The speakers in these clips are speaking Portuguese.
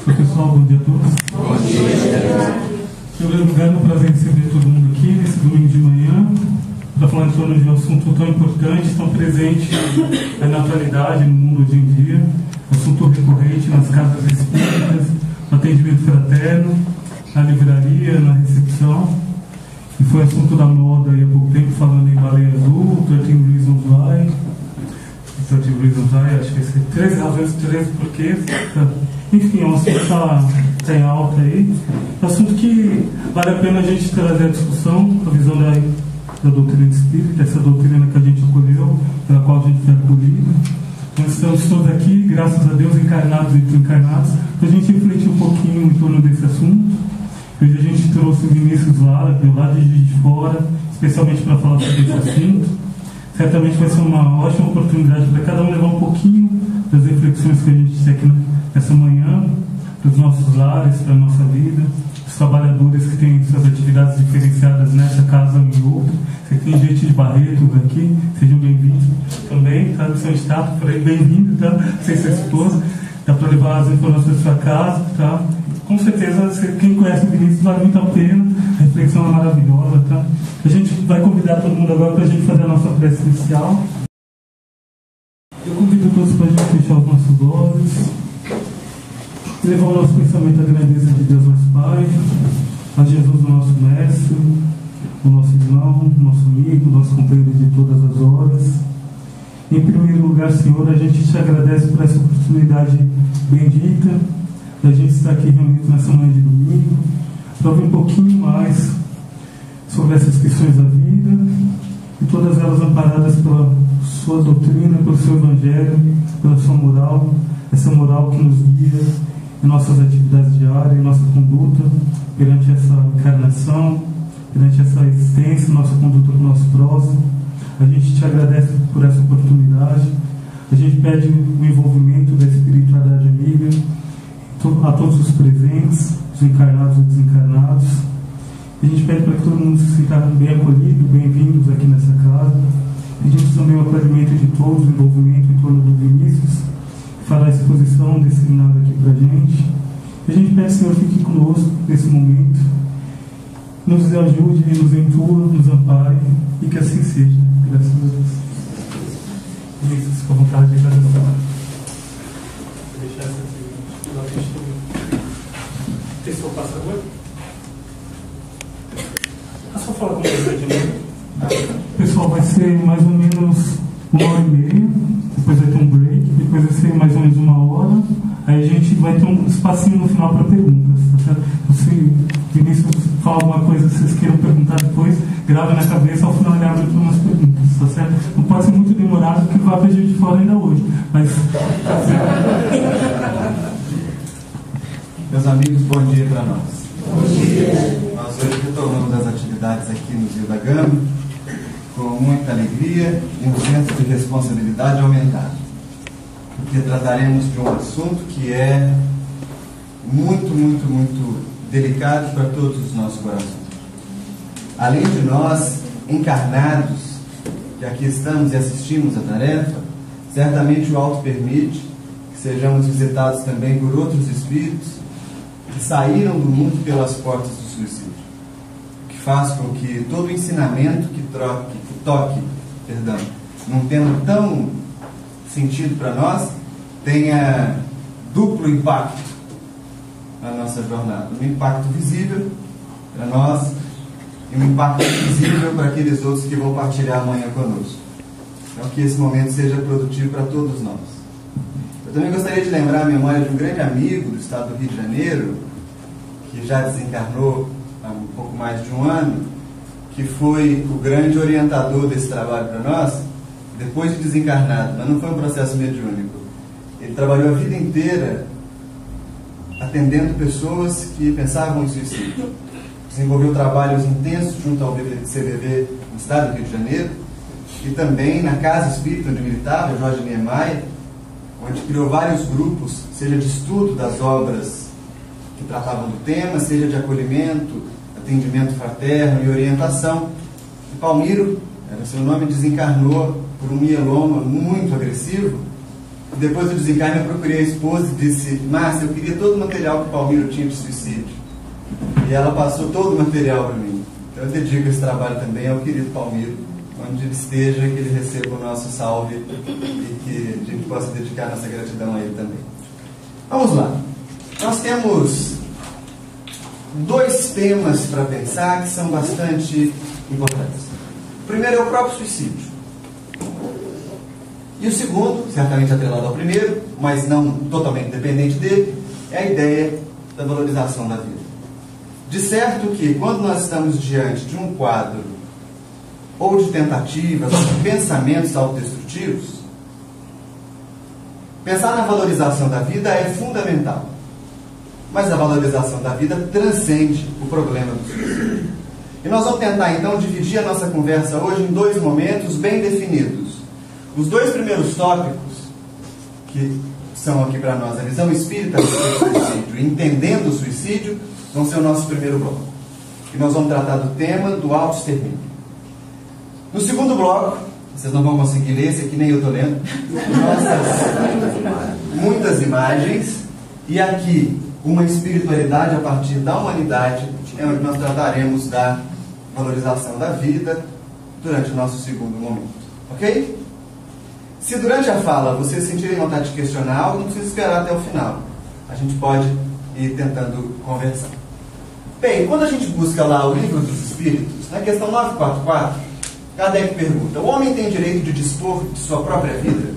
Pessoal, bom dia a todos. Bom dia. Em primeiro lugar, é um prazer receber todo mundo aqui nesse domingo de manhã para falar em torno de um assunto tão importante, tão presente na atualidade, no mundo hoje em dia, assunto recorrente nas casas espíritas, no atendimento fraterno, na livraria, na recepção, e foi assunto da moda há pouco tempo, falando em Baleia Azul, 13 Reasons Why, acho que é 13 razões, 13 porquês. Enfim, é um assunto que está em alta aí. É um assunto que vale a pena a gente trazer a discussão, a visão da doutrina espírita, essa doutrina que a gente acolheu, pela qual a gente foi acolhido. Nós estamos todos aqui, graças a Deus, encarnados e desencarnados, para a gente refletir um pouquinho em torno desse assunto. Hoje a gente trouxe o Vinícius Lara, do lado de fora, especialmente para falar sobre esse assunto. Certamente vai ser uma ótima oportunidade para cada um levar um pouquinho das reflexões que a gente tem aqui nessa manhã, para os nossos lares, para a nossa vida, os trabalhadores que têm suas atividades diferenciadas nessa casa e outra. Você tem gente de Barretos aqui, sejam bem-vindos também, tá? São Estado, por aí, bem-vindo, tá? Sem ser esposa, dá para levar as informações da sua casa, tá? Com certeza, quem conhece o Vinícius vale muito a pena, a reflexão é maravilhosa, tá? A gente vai convidar todo mundo agora para a gente fazer a nossa prece inicial. Eu convido todos para a gente fechar os nossos olhos, levar o nosso pensamento à grandeza de Deus nosso Pai, a Jesus, o nosso Mestre, o nosso irmão, o nosso amigo, o nosso companheiro de todas as horas. Em primeiro lugar, Senhor, a gente te agradece por essa oportunidade bendita da gente estar aqui reunido nessa manhã de domingo, para ouvir um pouquinho mais sobre essas questões da vida, e todas elas amparadas pela sua doutrina, pelo seu evangelho, pela sua moral, essa moral que nos guia em nossas atividades diárias, em nossa conduta perante essa encarnação, perante essa existência, nossa conduta com o nosso próximo. A gente te agradece por essa oportunidade, a gente pede o envolvimento da espiritualidade amiga a todos os presentes, os encarnados e desencarnados. A gente pede para que todo mundo se sinta bem acolhido, bem-vindos aqui nessa casa. Pedimos também o acolhimento de todos, o envolvimento em torno do Vinícius, que fará a exposição desse seminário aqui para a gente. A gente pede, Senhor, fique conosco nesse momento, nos ajude, nos intua, nos ampare, e que assim seja. Graças a Deus. Vinícius, com vontade de agradecer. Vou deixar essa aqui. Pessoal, passa agora. É só falar com você de novo. Pessoal, vai ser mais ou menos 1h30, depois vai ter um break, depois vai ser mais ou menos 1 hora, aí a gente vai ter um espacinho no final para perguntas, tá certo? Então, se o Vinícius falar alguma coisa que vocês queiram perguntar depois, grave na cabeça, ao final ele abre para umas perguntas, tá certo? Não pode ser muito demorado, porque vai ter gente de fora ainda hoje, mas tá certo. Meus amigos, bom dia para nós. Bom dia. Nós hoje retornamos às atividades aqui no Rio da Gama com muita alegria e um senso de responsabilidade aumentado, porque trataremos de um assunto que é muito, muito, muito delicado para todos os nossos corações. Além de nós, encarnados, que aqui estamos e assistimos a tarefa, certamente o alto permite que sejamos visitados também por outros espíritos que saíram do mundo pelas portas do suicídio, o que faz com que todo o ensinamento que toque, num tema tão sentido para nós, tenha duplo impacto na nossa jornada. Um impacto visível para nós e um impacto invisível para aqueles outros que vão partilhar amanhã conosco. Então, que esse momento seja produtivo para todos nós. Eu também gostaria de lembrar a memória de um grande amigo do estado do Rio de Janeiro, que já desencarnou há um pouco mais de 1 ano, que foi o grande orientador desse trabalho para nós, depois de desencarnado, mas não foi um processo mediúnico. Ele trabalhou a vida inteira atendendo pessoas que pensavam em suicídio. Desenvolveu trabalhos intensos junto ao CBV no estado do Rio de Janeiro, e também na Casa Espírita onde militava, Jorge Niemeyer, onde criou vários grupos, seja de estudo das obras que tratavam do tema, seja de acolhimento, atendimento fraterno e orientação. E Palmiro, era seu nome, desencarnou por um mieloma muito agressivo, Depois do desencarne, eu procurei a esposa e disse: Márcia, eu queria todo o material que o Palmiro tinha de suicídio. E ela passou todo o material para mim. Então eu dedico esse trabalho também ao querido Palmiro, onde ele esteja, que ele receba o nosso salve e que a gente possa dedicar nossa gratidão a ele também. Vamos lá. Nós temos 2 temas para pensar que são bastante importantes. O primeiro é o próprio suicídio. E o segundo, certamente atrelado ao primeiro, mas não totalmente dependente dele, é a ideia da valorização da vida. De certo que, quando nós estamos diante de um quadro ou de tentativas, ou de pensamentos autodestrutivos, pensar na valorização da vida é fundamental. Mas a valorização da vida transcende o problema do suicídio. E nós vamos tentar, então, dividir a nossa conversa hoje em 2 momentos bem definidos. Os 2 primeiros tópicos, que são aqui para nós a visão espírita do suicídio e entendendo o suicídio, vão ser o nosso primeiro bloco. E nós vamos tratar do tema do autoextermínio. No segundo bloco, vocês não vão conseguir ler, esse aqui nem eu estou lendo, muitas imagens, e aqui uma espiritualidade a partir da humanidade, é onde nós trataremos da valorização da vida durante o nosso segundo momento. Ok? Se durante a fala vocês sentirem vontade de questionar algo, não precisa esperar até o final. A gente pode ir tentando conversar. Bem, quando a gente busca lá o Livro dos Espíritos, na questão 944, Kardec pergunta: o homem tem direito de dispor de sua própria vida?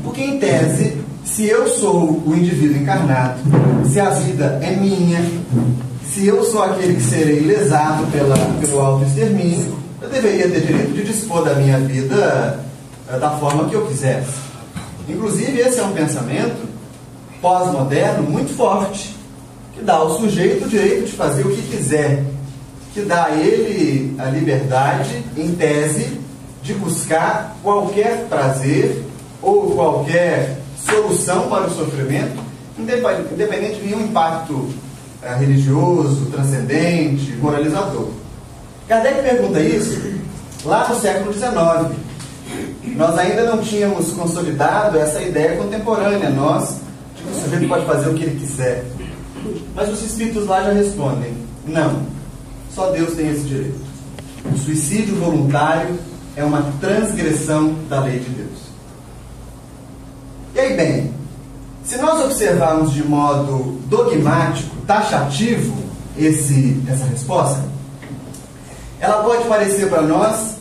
Porque, em tese, se eu sou o indivíduo encarnado, se a vida é minha, se eu sou aquele que serei lesado pelo autoextermínio, eu deveria ter direito de dispor da minha vida da forma que eu quisesse. Inclusive, esse é um pensamento pós-moderno muito forte, que dá ao sujeito o direito de fazer o que quiser, que dá a ele a liberdade, em tese, de buscar qualquer prazer ou qualquer solução para o sofrimento, independente de nenhum impacto religioso, transcendente, moralizador. Kardec pergunta isso lá no século XIX. Nós ainda não tínhamos consolidado essa ideia contemporânea, nós, de que o sujeito pode fazer o que ele quiser. Mas os espíritos lá já respondem: não, só Deus tem esse direito. O suicídio voluntário é uma transgressão da lei de Deus. E aí, bem, se nós observarmos de modo dogmático, taxativo, essa resposta, ela pode parecer para nós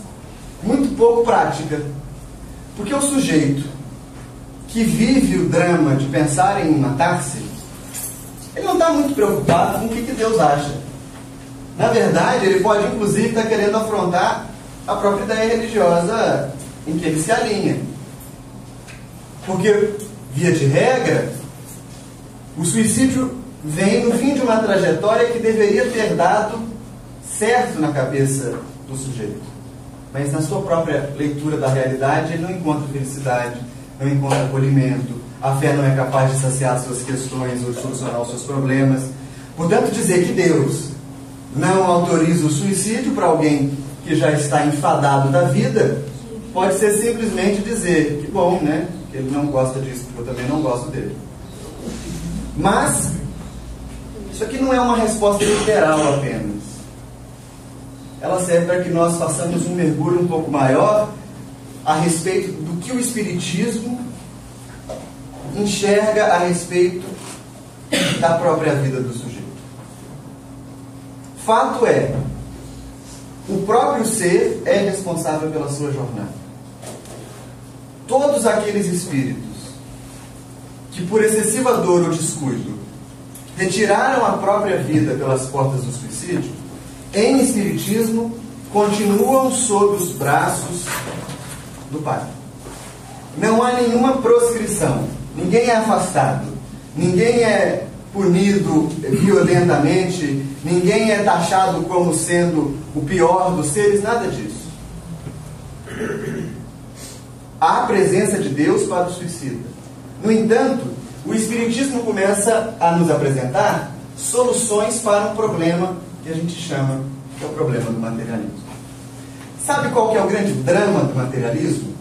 muito pouco prática. Porque o sujeito que vive o drama de pensar em matar-se, ele não está muito preocupado com o que Deus acha. Na verdade, ele pode inclusive estar querendo afrontar a própria ideia religiosa em que ele se alinha. Porque, via de regra, o suicídio vem no fim de uma trajetória que deveria ter dado certo na cabeça do sujeito. Mas na sua própria leitura da realidade, ele não encontra felicidade, não encontra acolhimento, a fé não é capaz de saciar suas questões ou de solucionar os seus problemas. Portanto, dizer que Deus não autoriza o suicídio para alguém que já está enfadado da vida, pode ser simplesmente dizer: que bom, né? Que ele não gosta disso, porque eu também não gosto dele. Mas isso aqui não é uma resposta literal apenas. Ela serve para que nós façamos um mergulho um pouco maior a respeito do que o Espiritismo enxerga a respeito da própria vida do sujeito. Fato é, o próprio ser é responsável pela sua jornada. Todos aqueles espíritos que, por excessiva dor ou descuido, retiraram a própria vida pelas portas do suicídio, em Espiritismo, continuam sob os braços do Pai. Não há nenhuma proscrição, ninguém é afastado, ninguém é punido violentamente, ninguém é taxado como sendo o pior dos seres, nada disso. Há a presença de Deus para o suicida. No entanto, o Espiritismo começa a nos apresentar soluções para um problema que a gente chama que é o problema do materialismo. Sabe qual que é o grande drama do materialismo?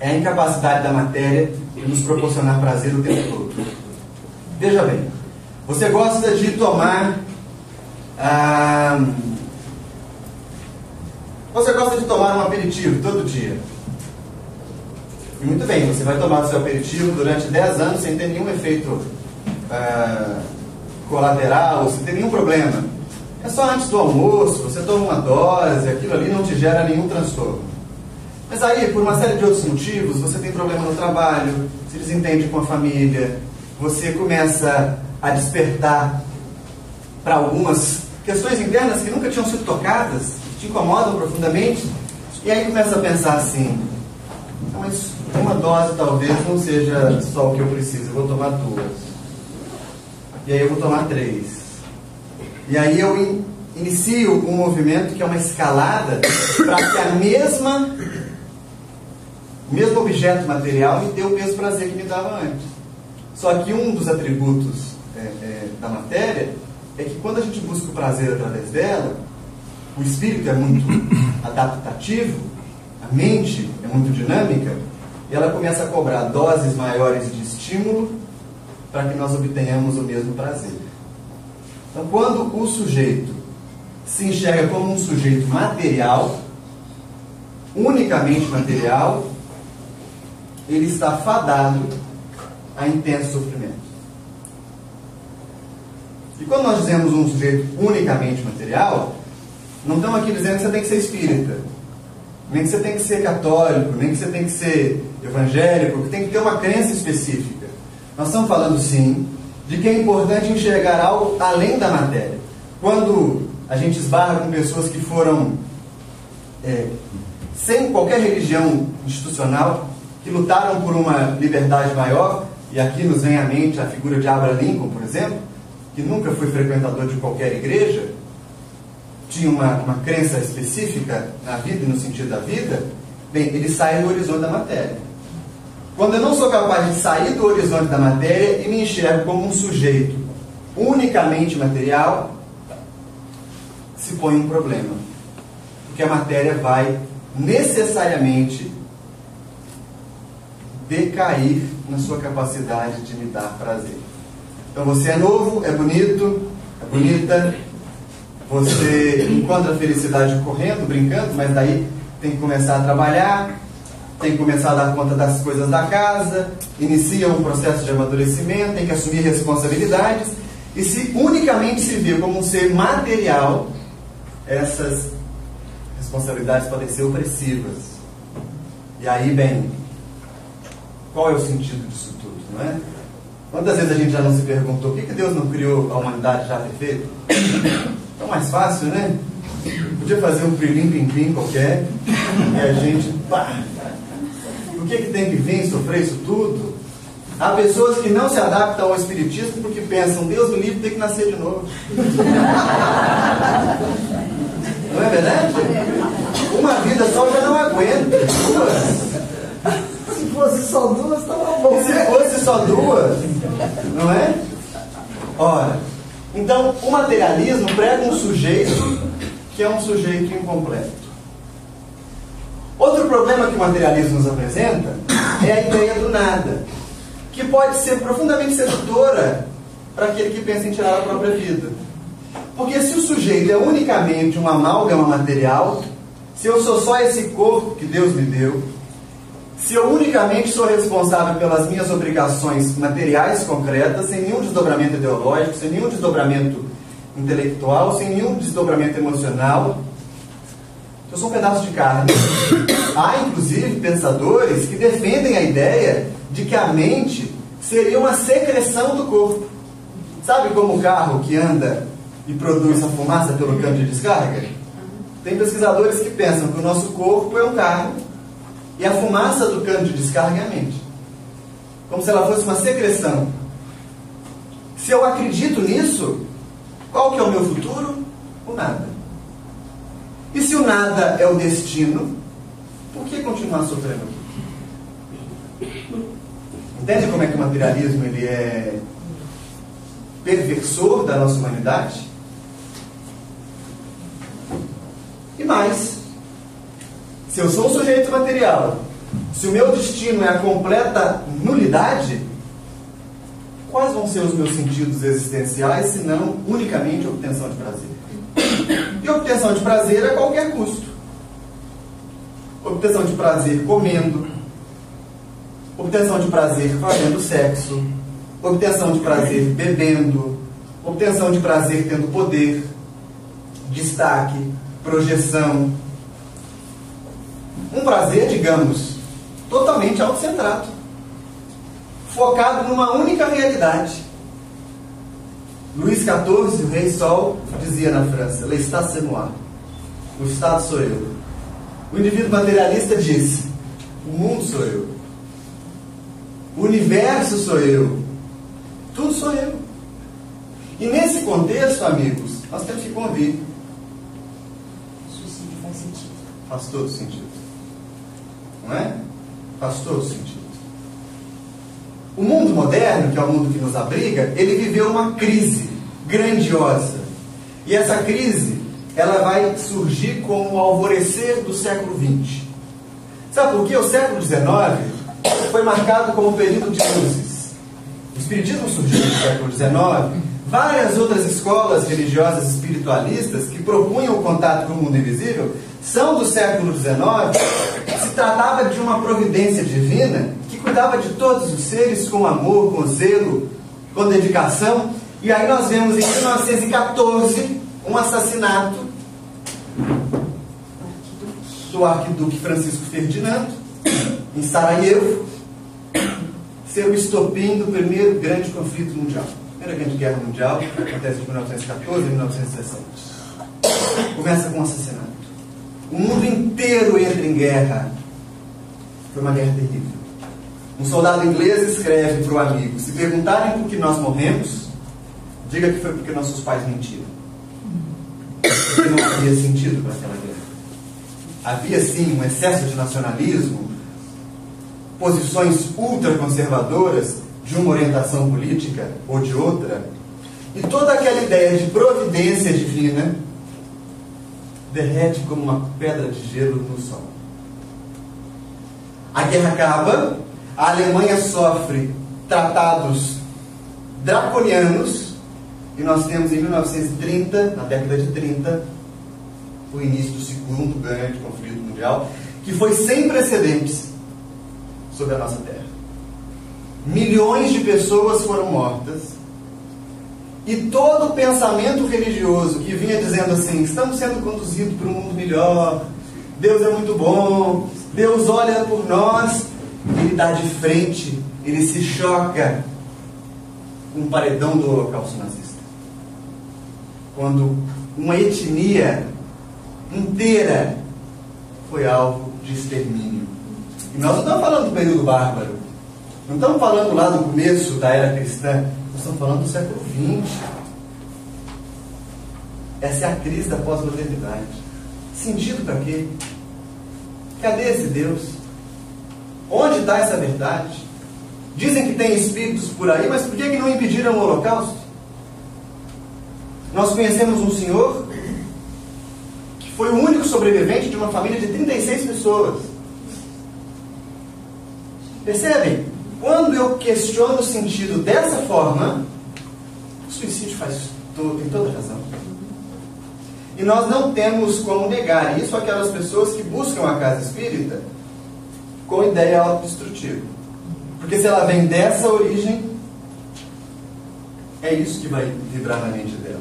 é a incapacidade da matéria de nos proporcionar prazer o tempo todo. Veja bem, você gosta de tomar um aperitivo todo dia. E muito bem, você vai tomar o seu aperitivo durante 10 anos sem ter nenhum efeito colateral, sem ter nenhum problema. É só antes do almoço, você toma uma dose, aquilo ali não te gera nenhum transtorno. Mas aí, por uma série de outros motivos, você tem problema no trabalho, se desentende com a família, você começa a despertar para algumas questões internas que nunca tinham sido tocadas, que te incomodam profundamente, e aí começa a pensar assim, mas uma dose talvez não seja só o que eu preciso, eu vou tomar 2. E aí eu vou tomar 3. E aí eu inicio um movimento que é uma escalada para que o mesmo objeto material me dê o mesmo prazer que me dava antes. Só que um dos atributos da matéria é que quando a gente busca o prazer através dela, o espírito é muito adaptativo, a mente é muito dinâmica, e ela começa a cobrar doses maiores de estímulo para que nós obtenhamos o mesmo prazer. Então, quando o sujeito se enxerga como um sujeito material, unicamente material, ele está fadado a intenso sofrimento. E quando nós dizemos um sujeito unicamente material, não estamos aqui dizendo que você tem que ser espírita, nem que você tem que ser católico, nem que você tem que ser evangélico, que tem que ter uma crença específica. Nós estamos falando, sim, de que é importante enxergar algo além da matéria. Quando a gente esbarra com pessoas que foram sem qualquer religião institucional, que lutaram por uma liberdade maior, e aqui nos vem à mente a figura de Abraham Lincoln, por exemplo, que nunca foi frequentador de qualquer igreja, tinha uma crença específica na vida e no sentido da vida, bem, ele sai do horizonte da matéria. Quando eu não sou capaz de sair do horizonte da matéria e me enxergo como um sujeito unicamente material, se põe um problema. Porque a matéria vai necessariamente decair na sua capacidade de me dar prazer. Então você é novo, é bonito, é bonita, você encontra a felicidade correndo, brincando, mas daí tem que começar a trabalhar, tem que começar a dar conta das coisas da casa, inicia um processo de amadurecimento, tem que assumir responsabilidades, e se unicamente se vê como um ser material, essas responsabilidades podem ser opressivas. E aí, bem, qual é o sentido disso tudo, não é? Quantas vezes a gente já não se perguntou por que Deus não criou a humanidade já perfeita? Tão mais fácil, né? Podia fazer um prim-pim-pim qualquer e a gente, pá! Por que tem que vir sofrer isso tudo? Há pessoas que não se adaptam ao espiritismo porque pensam, Deus me livre, tem que nascer de novo. Não é verdade? Uma vida só já não aguenta. Se fosse só 2, estava bom. Se fosse só 2, não é? Ora, então o materialismo prega um sujeito que é um sujeito incompleto. Outro problema que o materialismo nos apresenta é a ideia do nada, que pode ser profundamente sedutora para aquele que pensa em tirar a própria vida. Porque se o sujeito é unicamente uma amálgama material, se eu sou só esse corpo que Deus me deu, se eu unicamente sou responsável pelas minhas obrigações materiais concretas, sem nenhum desdobramento ideológico, sem nenhum desdobramento intelectual, sem nenhum desdobramento emocional, eu sou um pedaço de carne. Há, inclusive, pensadores que defendem a ideia de que a mente seria uma secreção do corpo. Sabe como o carro que anda e produz a fumaça pelo cano de descarga? Tem pesquisadores que pensam que o nosso corpo é um carro e a fumaça do cano de descarga é a mente. Como se ela fosse uma secreção. Se eu acredito nisso, qual que é o meu futuro? O nada. E se o nada é o destino, por que continuar sofrendo? Entende como é que o materialismo ele é perversor da nossa humanidade? E mais, se eu sou um sujeito material se o meu destino é a completa nulidade, quais vão ser os meus sentidos existenciais, se não unicamente obtenção de prazer? E obtenção de prazer a qualquer custo. Obtenção de prazer comendo, obtenção de prazer fazendo sexo, obtenção de prazer bebendo, obtenção de prazer tendo poder, destaque, projeção. Um prazer, digamos, totalmente autocentrado, focado numa única realidade. Luís XIV, o Rei Sol, dizia na França: "L'État c'est moi", o Estado sou eu. O indivíduo materialista disse: "O mundo sou eu, o universo sou eu, tudo sou eu". E nesse contexto, amigos, nós temos que convir. Suicídio faz sentido. Faz todo sentido. Não é? Faz todo sentido. O mundo moderno, que é o mundo que nos abriga, ele viveu uma crise grandiosa. E essa crise, ela vai surgir com o alvorecer do século XX. Sabe por quê? O século XIX foi marcado como um período de luzes. O Espiritismo surgiu no século XIX. Várias outras escolas religiosas espiritualistas que propunham o contato com o mundo invisível são do século XIX. Se tratava de uma providência divina que cuidava de todos os seres com amor, com zelo, com dedicação. E aí nós vemos em 1914 um assassinato do arquiduque Francisco Ferdinando em Sarajevo, ser o estopim do primeiro grande conflito mundial. A Primeira Grande Guerra Mundial, que acontece de 1914 a 1917. Começa com um assassinato. O mundo inteiro entra em guerra. Foi uma guerra terrível. Um soldado inglês escreve para o amigo: "Se perguntarem por que nós morremos, diga que foi porque nossos pais mentiram". Porque não havia sentido para aquela guerra. Havia sim um excesso de nacionalismo, posições ultraconservadoras de uma orientação política ou de outra, e toda aquela ideia de providência divina derrete como uma pedra de gelo no sol. A guerra acaba, a Alemanha sofre tratados draconianos, e nós temos em 1930, na década de 30, o início do segundo grande conflito mundial, que foi sem precedentes sobre a nossa terra. Milhões de pessoas foram mortas, e todo o pensamento religioso que vinha dizendo assim: estamos sendo conduzidos para um mundo melhor, Deus é muito bom, Deus olha por nós, ele dá de frente, ele se choca com o paredão do Holocausto nazista. Quando uma etnia inteira foi alvo de extermínio. E nós não estamos falando do período bárbaro, não estamos falando lá do começo da era cristã, nós estamos falando do século XX. Essa é a crise da pós-modernidade. Sentido para quê? Cadê esse Deus? Onde está essa verdade? Dizem que tem espíritos por aí, mas por que não impediram o Holocausto? Nós conhecemos um senhor que foi o único sobrevivente de uma família de 36 pessoas. Percebem? Quando eu questiono o sentido dessa forma, o suicídio tem toda razão. E nós não temos como negar isso àquelas pessoas que buscam a casa espírita com ideia autodestrutiva. Porque se ela vem dessa origem, é isso que vai vibrar na mente dela.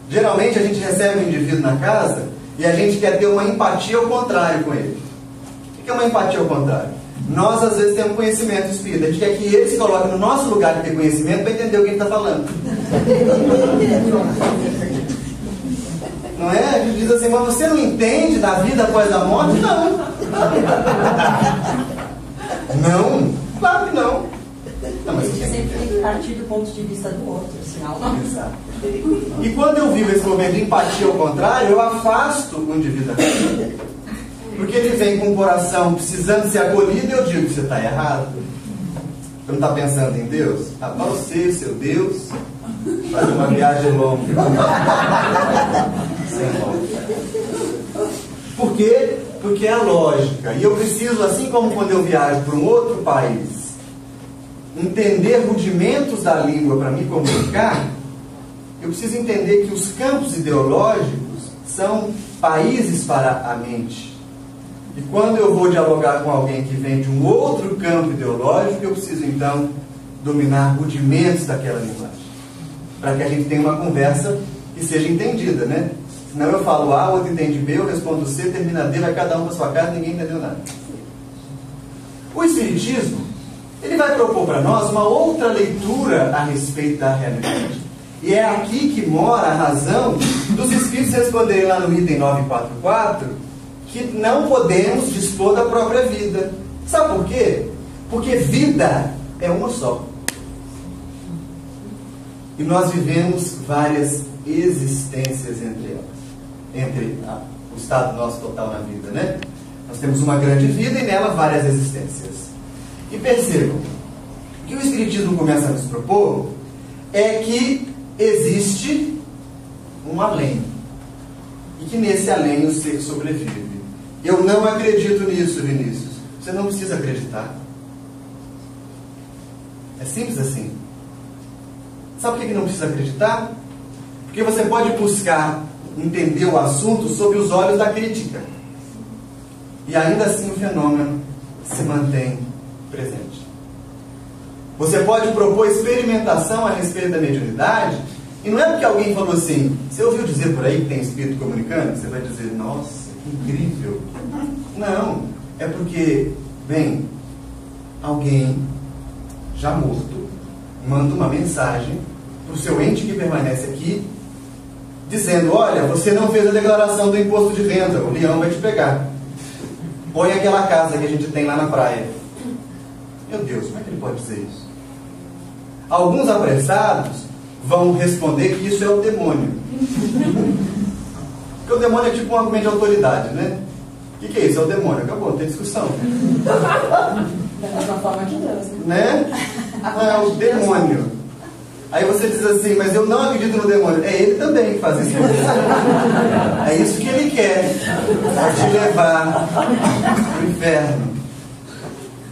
Geralmente a gente recebe um indivíduo na casa e a gente quer ter uma empatia ao contrário com ele. O que é uma empatia ao contrário? Nós às vezes temos conhecimento espírita, a gente quer que ele se coloque no nosso lugar de ter conhecimento para entender o que ele está falando. Não é? A gente diz assim: mas você não entende da vida após a morte? Não. Não? Claro que não. Não, mas você sempre tem que partir do ponto de vista do outro, senão não. Exato. E quando eu vivo esse momento de empatia ao contrário, eu afasto o indivíduo da vida. Porque ele vem com o coração precisando ser acolhido, e eu digo: você está errado. Você não está pensando em Deus? Ah, para você, seu Deus, faz uma viagem longa. Sem volta. Por quê? do que a lógica. E eu preciso, assim como quando eu viajo para um outro país, entender rudimentos da língua para me comunicar, eu preciso entender que os campos ideológicos são países para a mente. E quando eu vou dialogar com alguém que vem de um outro campo ideológico, eu preciso então dominar rudimentos daquela linguagem, para que a gente tenha uma conversa que seja entendida, né? Senão eu falo A, o outro entende B, eu respondo C, termina D, vai cada um para sua casa, ninguém entendeu nada. O Espiritismo, ele vai propor para nós uma outra leitura a respeito da realidade. E é aqui que mora a razão dos Espíritos responderem lá no item 944 que não podemos dispor da própria vida. Sabe por quê? Porque vida é uma só. E nós vivemos várias existências entre elas. Entre o estado nosso total na vida, né? Nós temos uma grande vida e nela várias existências. E percebam, o que o Espiritismo começa a nos propor é que existe um além. E que nesse além o ser sobrevive. Eu não acredito nisso, Vinícius. Você não precisa acreditar. É simples assim. Sabe por que não precisa acreditar? Porque você pode buscar entender o assunto sob os olhos da crítica. E ainda assim o fenômeno se mantém presente. Você pode propor experimentação a respeito da mediunidade, e não é porque alguém falou assim, você ouviu dizer por aí que tem espírito comunicando? Você vai dizer, nossa, que incrível. Não, é porque, bem, alguém já morto manda uma mensagem para o seu ente que permanece aqui, dizendo, olha, você não fez a declaração do imposto de renda, o leão vai te pegar. Põe aquela casa que a gente tem lá na praia. Meu Deus, como é que ele pode dizer isso? Alguns apressados vão responder que isso é o demônio. Porque o demônio é tipo um argumento de autoridade, né? O que é isso? É o demônio. Acabou, não tem discussão. Da mesma forma de Deus, né? Não, é o demônio. Aí você diz assim, mas eu não acredito no demônio. É ele também que faz isso. É isso que ele quer. Para te levar para o inferno.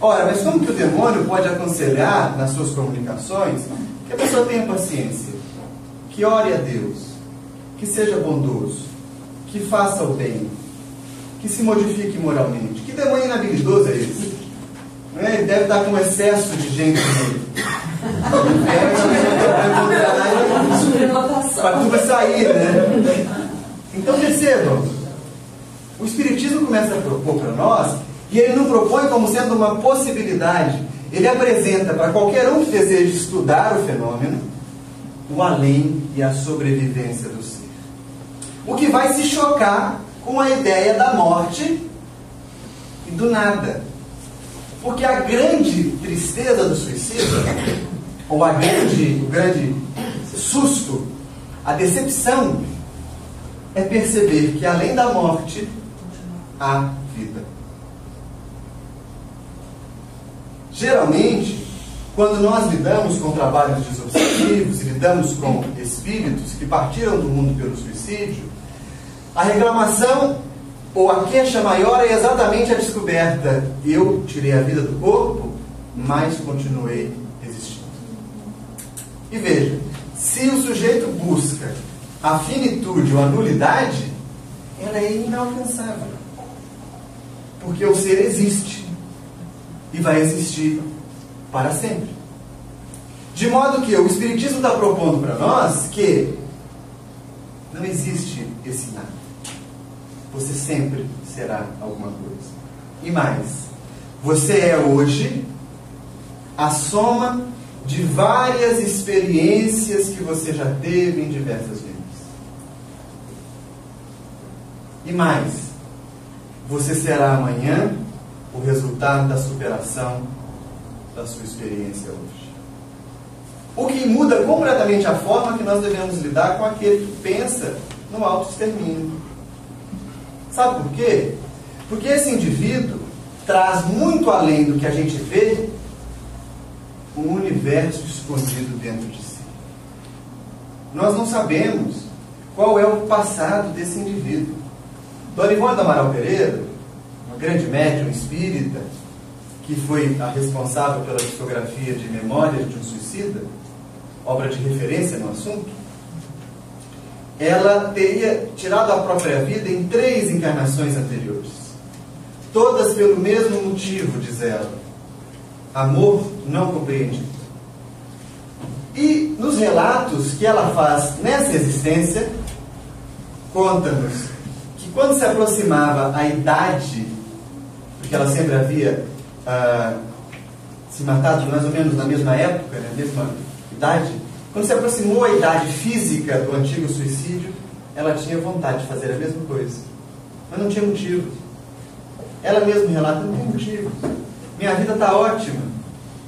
Ora, mas como que o demônio pode aconselhar nas suas comunicações que a pessoa tenha paciência, que ore a Deus, que seja bondoso, que faça o bem, que se modifique moralmente? Que demônio inabilidoso é esse? Ele deve estar com um excesso de gente nele. Para tudo sair, né? Então percebam, o Espiritismo começa a propor para nós, e ele não propõe como sendo uma possibilidade. Ele apresenta para qualquer um que deseje estudar o fenômeno o além e a sobrevivência do ser. O que vai se chocar com a ideia da morte e do nada. Porque a grande tristeza do suicídio, ou o grande susto, a decepção, é perceber que além da morte há vida. Geralmente, quando nós lidamos com trabalhos desobsessivos e lidamos com espíritos que partiram do mundo pelo suicídio, a reclamação ou a queixa maior é exatamente a descoberta. Eu tirei a vida do corpo, mas continuei existindo. E veja, se o sujeito busca a finitude ou a nulidade, ela é inalcançável. Porque o ser existe. E vai existir para sempre. De modo que o Espiritismo está propondo para nós que não existe esse nada. Você sempre será alguma coisa. E mais, você é hoje a soma de várias experiências que você já teve em diversas vidas. E mais, você será amanhã o resultado da superação da sua experiência hoje. O que muda completamente a forma que nós devemos lidar com aquele que pensa no autoextermínio. Sabe por quê? Porque esse indivíduo traz muito além do que a gente vê um universo escondido dentro de si. Nós não sabemos qual é o passado desse indivíduo. Dona Ivone do Amaral Pereira, uma grande médium espírita, que foi a responsável pela psicografia de Memórias de um Suicida, obra de referência no assunto, ela teria tirado a própria vida em 3 encarnações anteriores. Todas pelo mesmo motivo, diz ela: amor não compreendido. E nos relatos que ela faz nessa existência, conta-nos que quando se aproximava a idade, porque ela sempre havia se matado mais ou menos na mesma época, na mesma idade, quando se aproximou a idade física do antigo suicídio, ela tinha vontade de fazer a mesma coisa, mas não tinha motivo. Ela mesma relata: não tem motivo, minha vida está ótima,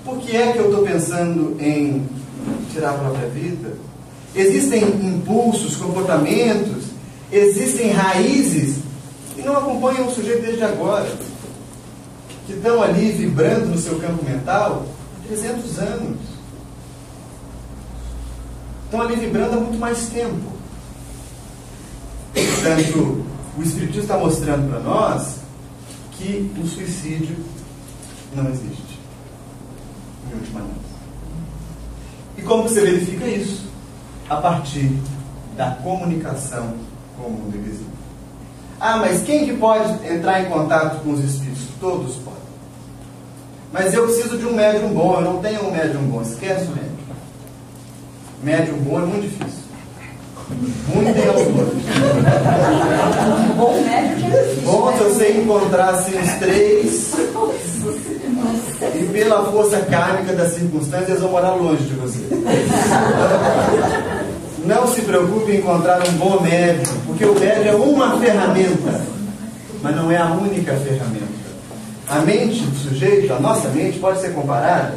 por que é que eu estou pensando em tirar a própria vida? Existem impulsos, comportamentos, existem raízes que não acompanham o sujeito desde agora, que estão ali vibrando no seu campo mental há 300 anos. Estão ali vibrando há muito mais tempo. Portanto, o Espiritismo está mostrando para nós que o suicídio não existe, em última análise. E como você verifica isso? A partir da comunicação com o mundo invisível. Ah, mas quem que pode entrar em contato com os espíritos? Todos podem. Mas eu preciso de um médium bom, eu não tenho um médium bom. Esquece o médium. Médium bom é muito difícil. Muito tem autor. Bom médium é difícil. Bom se você encontrasse os 3 e pela força kármica das circunstâncias eles vão morar longe de você. Não se preocupe em encontrar um bom médium, porque o médium é uma ferramenta, mas não é a única ferramenta. A mente do sujeito, a nossa mente, pode ser comparada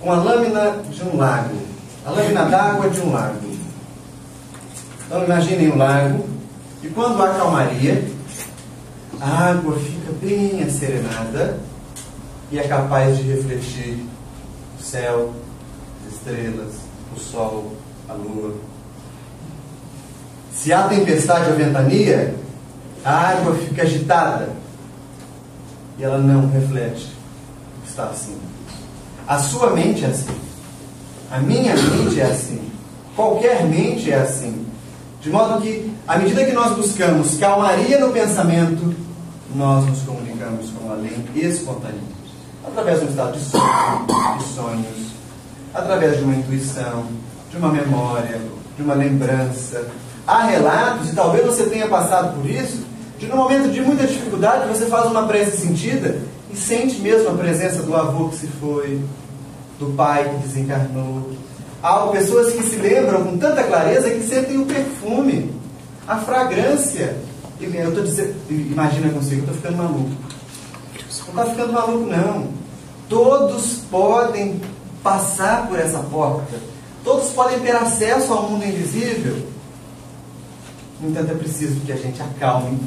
com a lâmina de um lago, a lâmina d'água de um lago. Então imaginem um lago, e quando há calmaria, a água fica bem asserenada e é capaz de refletir o céu, as estrelas, o sol, a lua. Se há tempestade ou ventania, a água fica agitada e ela não reflete o que está acima. A sua mente é assim. A minha mente é assim. Qualquer mente é assim. De modo que, à medida que nós buscamos calmaria no pensamento, nós nos comunicamos com o além espontaneamente. Através de um estado de sonhos, através de uma intuição, de uma memória, de uma lembrança. Há relatos, e talvez você tenha passado por isso, de num momento de muita dificuldade, você faz uma prece sentida e sente mesmo a presença do avô que se foi, do pai que desencarnou. Há pessoas que se lembram com tanta clareza que sentem o perfume, a fragrância. Eu estou dizendo, imagina consigo, eu estou ficando maluco. Não está ficando maluco, não. Todos podem passar por essa porta. Todos podem ter acesso ao mundo invisível. No entanto, é preciso que a gente acalme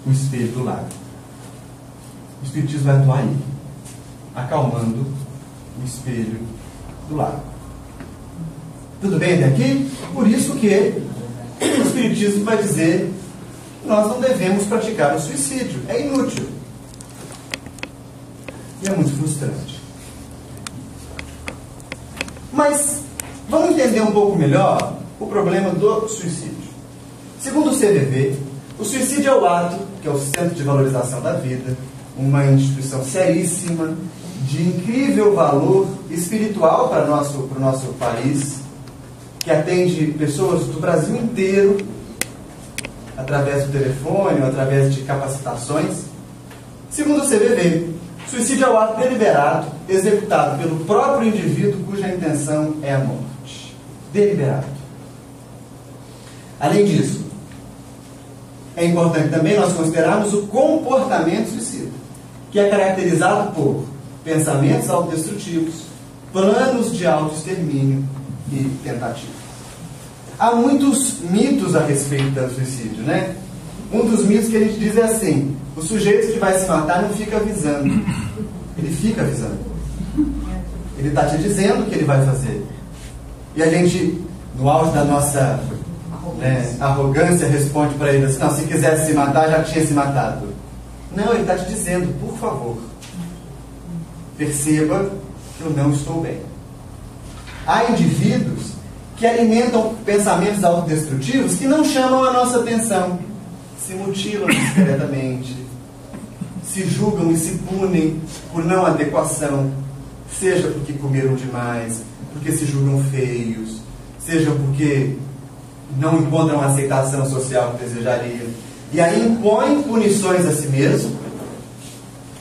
o espelho do lago. O Espiritismo vai atuar aí, acalmando o espelho do lago. Tudo bem até aqui? Por isso que o Espiritismo vai dizer que nós não devemos praticar o suicídio. É inútil. E é muito frustrante. Mas vamos entender um pouco melhor o problema do suicídio. Segundo o CVV, o suicídio é o ato, que é o Centro de Valorização da Vida, uma instituição seríssima, de incrível valor espiritual para o nosso país, que atende pessoas do Brasil inteiro, através do telefone ou através de capacitações. Segundo o CVV, suicídio é o ato deliberado, executado pelo próprio indivíduo cuja intenção é a morte. Deliberado. Além disso, é importante também nós considerarmos o comportamento suicida, que é caracterizado por pensamentos autodestrutivos, planos de autoextermínio e tentativas. Há muitos mitos a respeito do suicídio, né? Um dos mitos que a gente diz é assim: o sujeito que vai se matar não fica avisando. Ele fica avisando. Ele está te dizendo o que ele vai fazer. E a gente, no auge da nossa arrogância, responde para ele assim: não, se quisesse se matar, já tinha se matado. Não, ele está te dizendo, por favor, perceba que eu não estou bem. Há indivíduos que alimentam pensamentos autodestrutivos que não chamam a nossa atenção, se mutilam discretamente, se julgam e se punem por não adequação, seja porque comeram demais, porque se julgam feios, seja porque não encontram a aceitação social que desejariam, e aí impõem punições a si mesmo,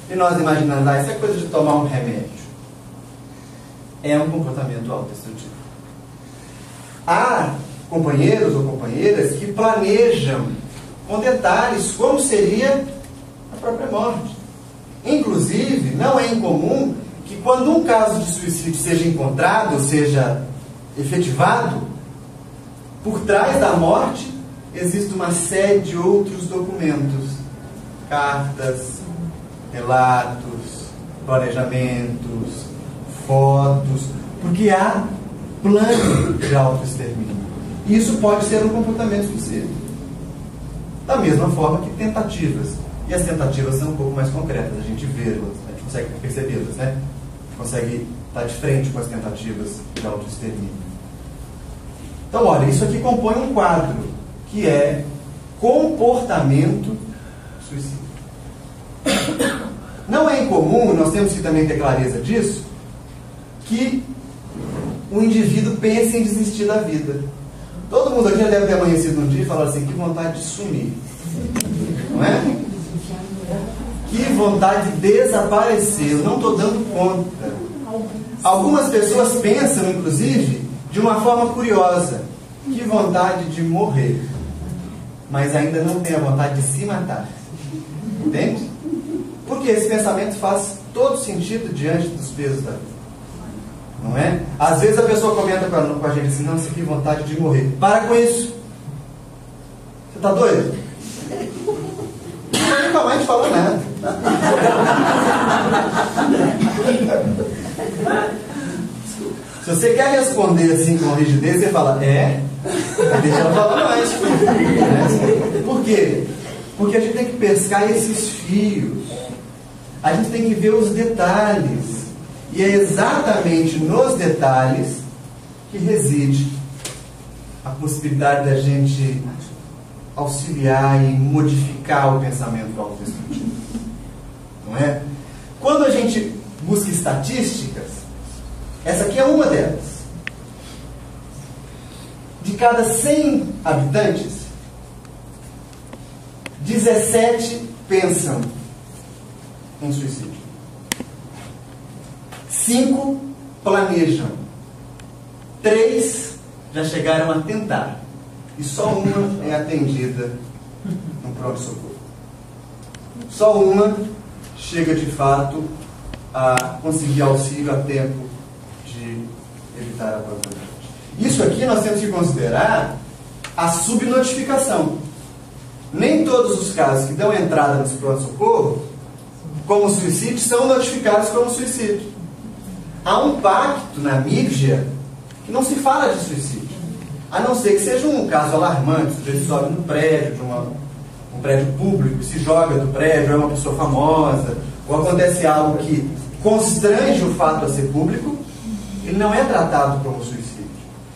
e nós imaginamos, isso é coisa de tomar um remédio. É um comportamento autodestrutivo. Há companheiros ou companheiras que planejam com detalhes como seria a própria morte. Inclusive, não é incomum que quando um caso de suicídio seja encontrado, seja efetivado, por trás da morte existe uma série de outros documentos, cartas, relatos, planejamentos, fotos, porque há plano de autoextermínio. Isso pode ser um comportamento suicida. Da mesma forma que tentativas. E as tentativas são um pouco mais concretas, a gente vê-las, a gente consegue percebê-las, né? A gente consegue estar de frente com as tentativas de autoextermínio. Então, olha, isso aqui compõe um quadro, que é comportamento suicida. Não é incomum, nós temos que também ter clareza disso, que o indivíduo pense em desistir da vida. Todo mundo aqui já deve ter amanhecido um dia e falar assim, que vontade de sumir. Não é? Que vontade de desaparecer, eu não estou dando conta. Algumas pessoas pensam, inclusive, de uma forma curiosa, que vontade de morrer, mas ainda não tem a vontade de se matar. Entende? Porque esse pensamento faz todo sentido diante dos pesos da vida. Não é? Às vezes a pessoa comenta com a gente assim, não, que vontade de morrer. Para com isso. Você está doido? Nunca mais falou nada. Se você quer responder assim com rigidez, você fala, deixa ela falar mais. Por quê? Porque a gente tem que pescar esses fios. A gente tem que ver os detalhes. E é exatamente nos detalhes que reside a possibilidade da gente auxiliar e modificar o pensamento autodestrutivo. Não é? Quando a gente busca estatísticas, essa aqui é uma delas. De cada 100 habitantes, 17 pensam em suicídio. 5 planejam. 3 já chegaram a tentar. E só uma é atendida no pronto-socorro. Só uma chega de fato a conseguir auxílio a tempo de evitar a própria morte. Isso aqui nós temos que considerar a subnotificação. Nem todos os casos que dão entrada no pronto-socorro como suicídio são notificados como suicídio. Há um pacto na mídia que não se fala de suicídio. A não ser que seja um caso alarmante, o sujeito sobe no prédio, de um prédio público, se joga do prédio, é uma pessoa famosa, ou acontece algo que constrange o fato a ser público, ele não é tratado como suicídio.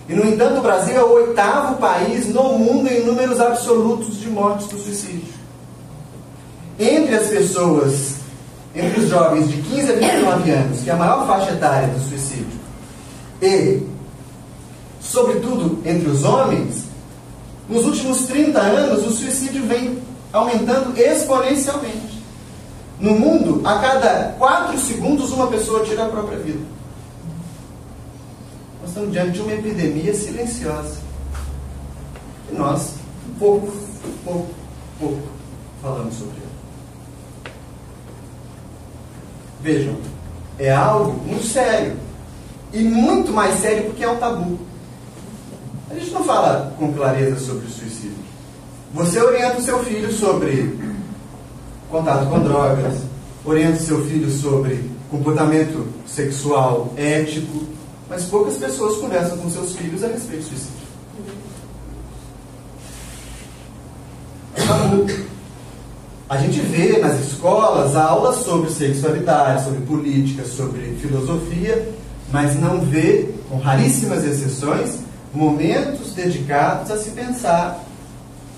E, no entanto, o Brasil é o 8º país no mundo em números absolutos de mortes por suicídio. Entre as pessoas, entre os jovens de 15 a 29 anos, que é a maior faixa etária do suicídio, e, sobretudo, entre os homens, nos últimos 30 anos, o suicídio vem aumentando exponencialmente. No mundo, a cada 4 segundos, uma pessoa tira a própria vida. Nós estamos diante de uma epidemia silenciosa. E nós, pouco falamos sobre ela. Vejam, é algo muito sério. E muito mais sério porque é um tabu. A gente não fala com clareza sobre o suicídio. Você orienta o seu filho sobre contato com drogas, orienta o seu filho sobre comportamento sexual ético, mas poucas pessoas conversam com seus filhos a respeito do suicídio. É tabu. A gente vê nas escolas aulas sobre sexualidade, sobre política, sobre filosofia, mas não vê, com raríssimas exceções, momentos dedicados a se pensar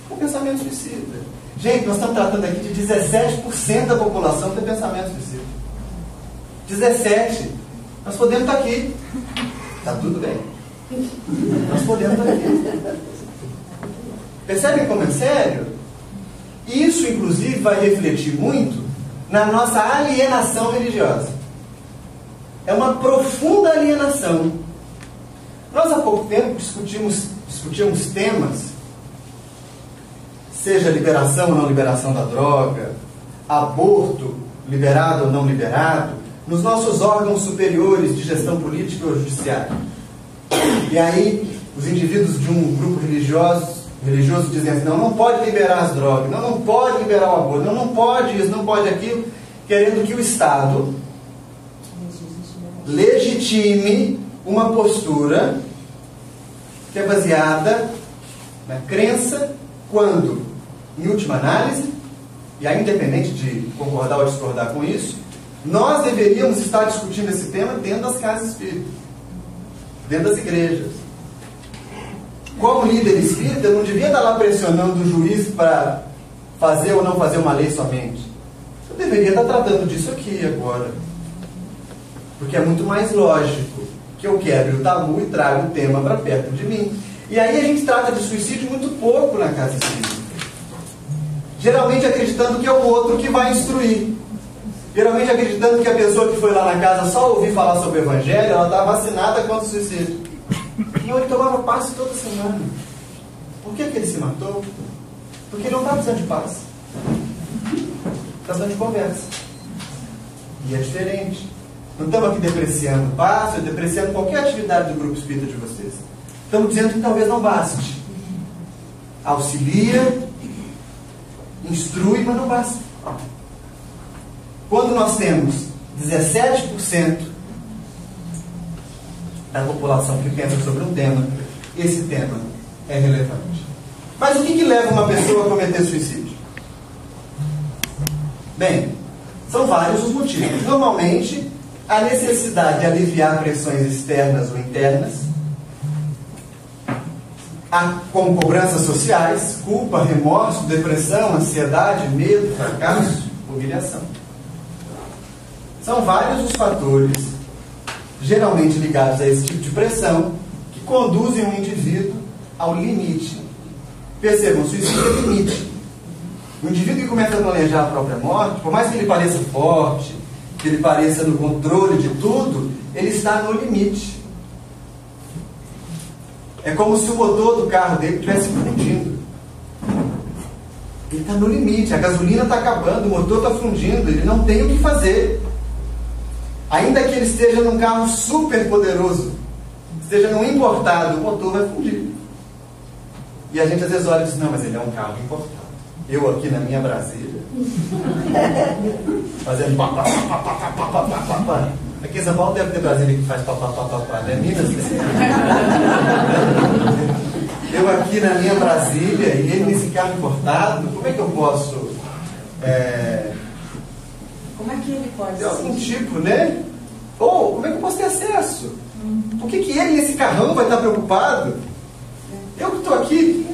com pensamento suicida. Gente, nós estamos tratando aqui de 17% da população ter pensamento suicida. 17%. Nós podemos estar aqui. Está tudo bem. Nós podemos estar aqui. Percebem como é sério? Isso, inclusive, vai refletir muito na nossa alienação religiosa. É uma profunda alienação. Nós, há pouco tempo, discutimos temas, seja liberação ou não liberação da droga, aborto, liberado ou não liberado, nos nossos órgãos superiores de gestão política ou judiciária. E aí, os indivíduos de um grupo religioso dizem assim, não pode liberar as drogas, não pode liberar o aborto, não pode isso, não pode aquilo, querendo que o Estado legitime uma postura que é baseada na crença, quando, em última análise, e aí independente de concordar ou discordar com isso, nós deveríamos estar discutindo esse tema dentro das casas espíritas, dentro das igrejas. Como líder espírita, eu não devia estar lá pressionando o juiz para fazer ou não fazer uma lei somente. Eu deveria estar tratando disso aqui agora. Porque é muito mais lógico que eu quebre o tabu e traga o tema para perto de mim. E aí a gente trata de suicídio muito pouco na casa espírita. Geralmente acreditando que é o outro que vai instruir. Geralmente acreditando que a pessoa que foi lá na casa só ouvir falar sobre o Evangelho, ela está vacinada contra o suicídio. Não, ele tomava passe toda semana. Por que ele se matou? Porque ele não está precisando de passe. Está precisando de conversa. E é diferente. Não estamos aqui depreciando passe, depreciando qualquer atividade do grupo espírita de vocês. Estamos dizendo que talvez não baste. Auxilia, instrui, mas não basta. Quando nós temos 17% da população que pensa sobre um tema, esse tema é relevante. Mas o que leva uma pessoa a cometer suicídio? Bem, são vários os motivos. Normalmente, a necessidade de aliviar pressões externas ou internas, como cobranças sociais, culpa, remorso, depressão, ansiedade, medo, fracasso, humilhação. São vários os fatores, geralmente ligados a esse tipo de pressão, que conduzem um indivíduo ao limite. Percebam, o suicídio é limite. O indivíduo que começa a planejar a própria morte, por mais que ele pareça forte, que ele pareça no controle de tudo, ele está no limite. É como se o motor do carro dele estivesse fundindo. Ele está no limite, a gasolina está acabando, o motor está fundindo, ele não tem o que fazer. Ainda que ele esteja num carro super poderoso, esteja num importado, o motor vai fundir. E a gente às vezes olha e diz, não, mas ele é um carro importado. Eu aqui na minha Brasília, fazendo pá, pá, pá, pá, pá, pá, pá, pá, pá. Aqui em São Paulo deve ter Brasília que faz pá, pá, pá, pá, pá, né? Minas, eu aqui na minha Brasília e ele nesse carro importado, como é que eu posso Como é que ele pode ter algum tipo, né? Ou como é que eu posso ter acesso? Por que ele nesse carrão vai estar preocupado? Eu que estou aqui,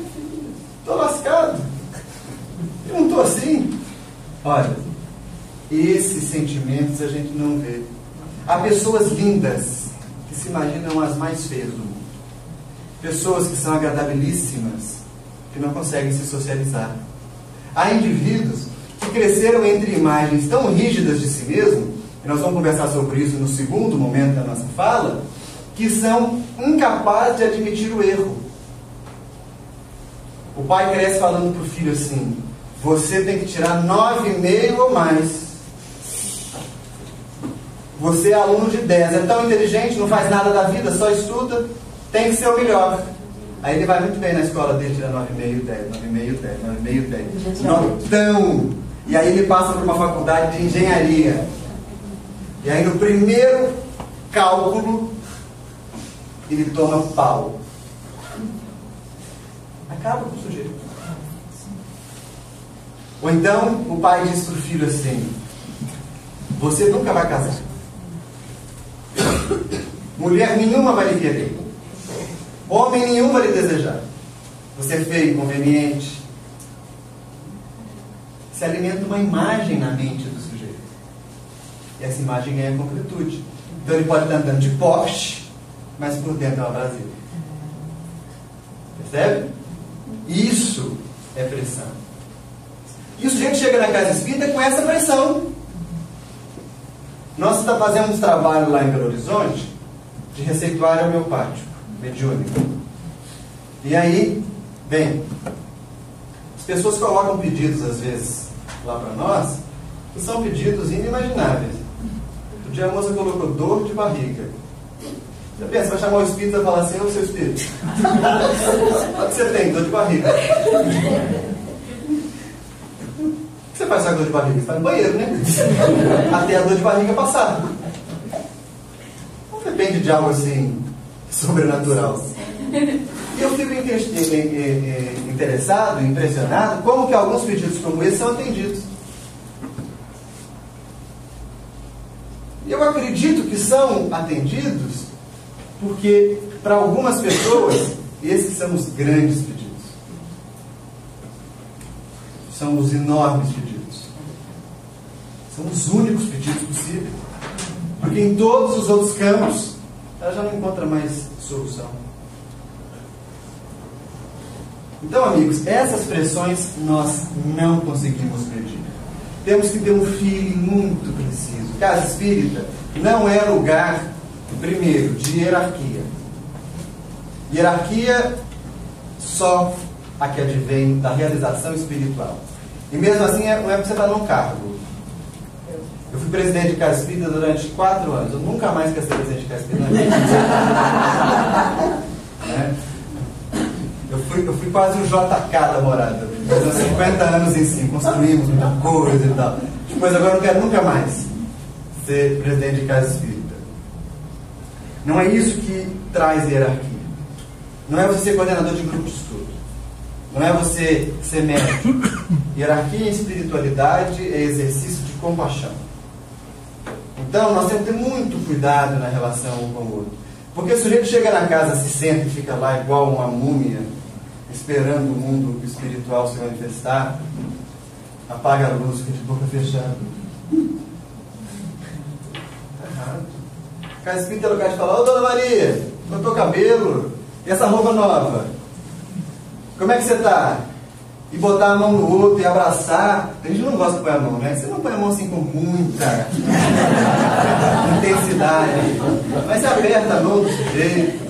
estou lascado. Eu não estou assim. Olha, esses sentimentos a gente não vê. Há pessoas lindas que se imaginam as mais feias do mundo. Pessoas que são agradabilíssimas, que não conseguem se socializar. Há indivíduos que cresceram entre imagens tão rígidas de si mesmo, e nós vamos conversar sobre isso no segundo momento da nossa fala, que são incapazes de admitir o erro. O pai cresce falando para o filho assim, você tem que tirar 9,5 ou mais. Você é aluno de 10, é tão inteligente, não faz nada da vida, só estuda, tem que ser o melhor. Aí ele vai muito bem na escola dele, tira 9,5, 10, 9,5, 10, 9,5, 10. Notão! E aí ele passa por uma faculdade de engenharia. E aí no primeiro cálculo, ele toma pau. Acaba com o sujeito. Ou então o pai diz para o filho assim: você nunca vai casar. Mulher nenhuma vai lhe querer. Homem nenhum vai lhe desejar. Você é feio, inconveniente. Se alimenta uma imagem na mente do sujeito. E essa imagem ganha concretude. Então ele pode estar andando de Porsche, mas por dentro é uma Brasília. Percebe? Isso é pressão. E o sujeito chega na casa espírita com essa pressão. Nós estamos fazendo um trabalho lá em Belo Horizonte de receituário homeopático, mediúnico. E aí, bem, as pessoas colocam pedidos às vezes lá para nós, que são pedidos inimagináveis. Um dia a moça colocou dor de barriga. Você pensa, vai chamar o espírito e vai falar assim: ô seu espírito, o que você tem? Dor de barriga. O que você faz com a dor de barriga? Você vai no banheiro, né? Até a dor de barriga passar. Não depende de algo assim sobrenatural. E eu fico interessado, impressionado, como que alguns pedidos como esse são atendidos. E eu acredito que são atendidos porque, para algumas pessoas, esses são os grandes pedidos. São os enormes pedidos. São os únicos pedidos possíveis. Porque em todos os outros campos, ela já não encontra mais solução. Então, amigos, essas pressões nós não conseguimos medir. Temos que ter um feeling muito preciso. Casa espírita não é lugar, primeiro, de hierarquia. Hierarquia só a que advém da realização espiritual. E mesmo assim, não é para você estar num cargo. Eu fui presidente de casa espírita durante 4 anos. Eu nunca mais quero ser presidente de casa espírita. Eu fui quase um JK da morada. Fazendo 50 anos em si, construímos muita coisa e tal. Depois agora eu não quero nunca mais ser presidente de casa espírita. Não é isso que traz hierarquia. Não é você ser coordenador de grupo de estudo. Não é você ser médico. Hierarquia e espiritualidade é exercício de compaixão. Então nós temos que ter muito cuidado na relação um com o outro. Porque o sujeito chega na casa, se senta e fica lá igual uma múmia, esperando o mundo espiritual se manifestar, apaga a luz, fica de boca fechada. Está errado. A casa espírita é lugar de falar: ô dona Maria, cortou o cabelo, e essa roupa nova? Como é que você está? E botar a mão no outro e abraçar. A gente não gosta de pôr a mão, né? Você não põe a mão assim com muita intensidade, mas você aperta a mão do sujeito.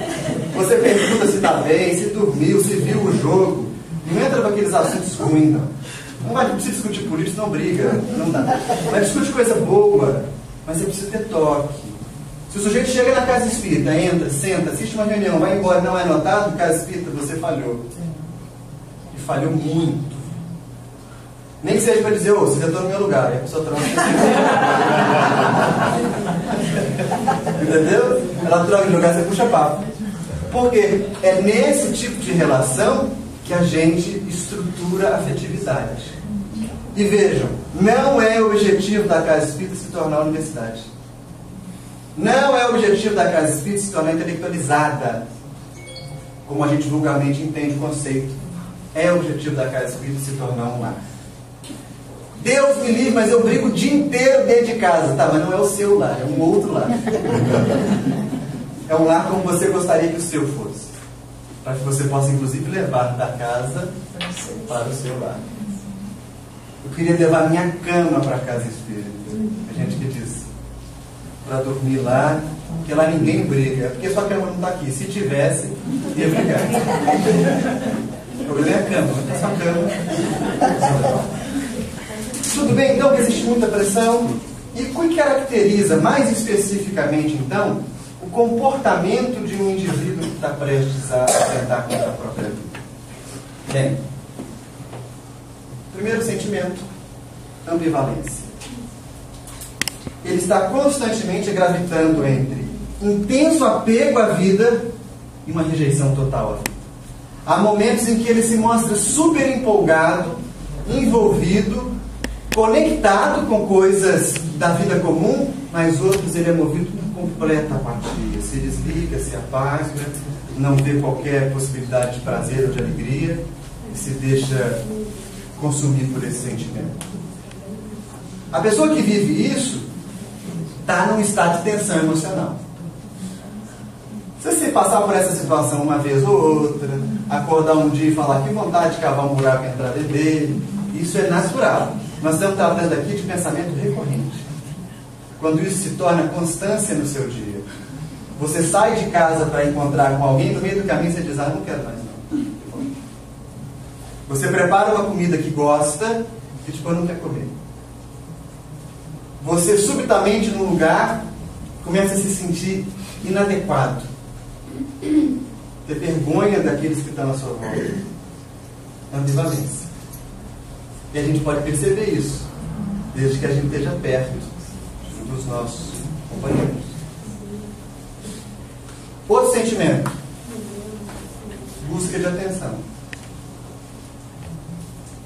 Você pergunta se está bem, se dormiu, se viu o jogo. Não entra para aqueles assuntos ruins, não. Não vai precisar discutir política, não briga. Não dá. Mas discute coisa boa. Mas você precisa ter toque. Se o sujeito chega na casa espírita, entra, senta, assiste uma reunião, vai embora, não é notado, casa espírita, você falhou. E falhou muito. Nem que seja para dizer: ô, você já está no meu lugar. Aí a pessoa troca. Entendeu? Ela troca de lugar, você puxa papo. Porque é nesse tipo de relação que a gente estrutura a afetividade. E vejam, não é o objetivo da casa espírita se tornar universidade. Não é o objetivo da casa espírita se tornar intelectualizada, como a gente vulgarmente entende o conceito. É o objetivo da casa espírita se tornar um lar. Deus me livre, mas eu brigo o dia inteiro dentro de casa. Tá, mas não é o seu lar, é um outro lar. É um lar como você gostaria que o seu fosse. Para que você possa, inclusive, levar da casa para o seu lar. Eu queria levar minha cama para a casa espírita. A gente que diz, para dormir lá, porque lá ninguém briga. Porque sua cama não está aqui. Se tivesse, ia brigar. O problema é a cama, não é sua cama. Tudo bem, então, que existe muita pressão. E o que caracteriza, mais especificamente, então, o comportamento de um indivíduo que está prestes a atentar contra a própria vida? Bem, primeiro sentimento, ambivalência. Ele está constantemente gravitando entre intenso apego à vida e uma rejeição total à vida. Há momentos em que ele se mostra super empolgado envolvido, conectado com coisas da vida comum, mas outros ele é movido por completa apatia. Se desliga, se apaga, não vê qualquer possibilidade de prazer ou de alegria e se deixa consumir por esse sentimento. A pessoa que vive isso está num estado de tensão emocional. Se você passar por essa situação uma vez ou outra, acordar um dia e falar que vontade de cavar um buraco e entrar dentro dele, isso é natural. Nós estamos tratando aqui de pensamento recorrente. Quando isso se torna constância no seu dia, você sai de casa para encontrar com alguém, no meio do caminho você diz, não quero mais não. Você prepara uma comida que gosta e depois não quer comer. Você subitamente num lugar começa a se sentir inadequado. Ter vergonha daqueles que estão à sua volta. Ambivalência. E a gente pode perceber isso, desde que a gente esteja perto dos nossos companheiros. Outro sentimento. Busca de atenção.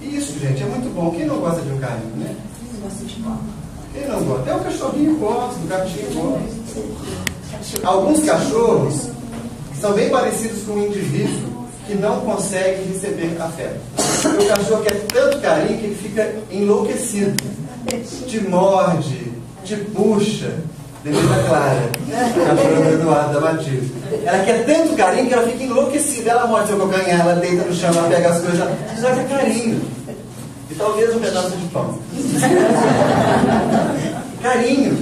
E isso, gente, é muito bom. Quem não gosta de um carinho, né? Quem não gosta? Até o cachorrinho gosta, o gatinho gosta. Alguns cachorros são bem parecidos com um indivíduo que não consegue receber afeto. O cachorro quer tanto carinho que ele fica enlouquecido. Te morde, te puxa. Denise Clara, cachorro do Eduardo da Matilde. Ela quer tanto carinho que ela fica enlouquecida. Ela morde seu calcanhar, ela deita no chão, ela pega as coisas, já quer carinho. E talvez um pedaço de pão. Carinho.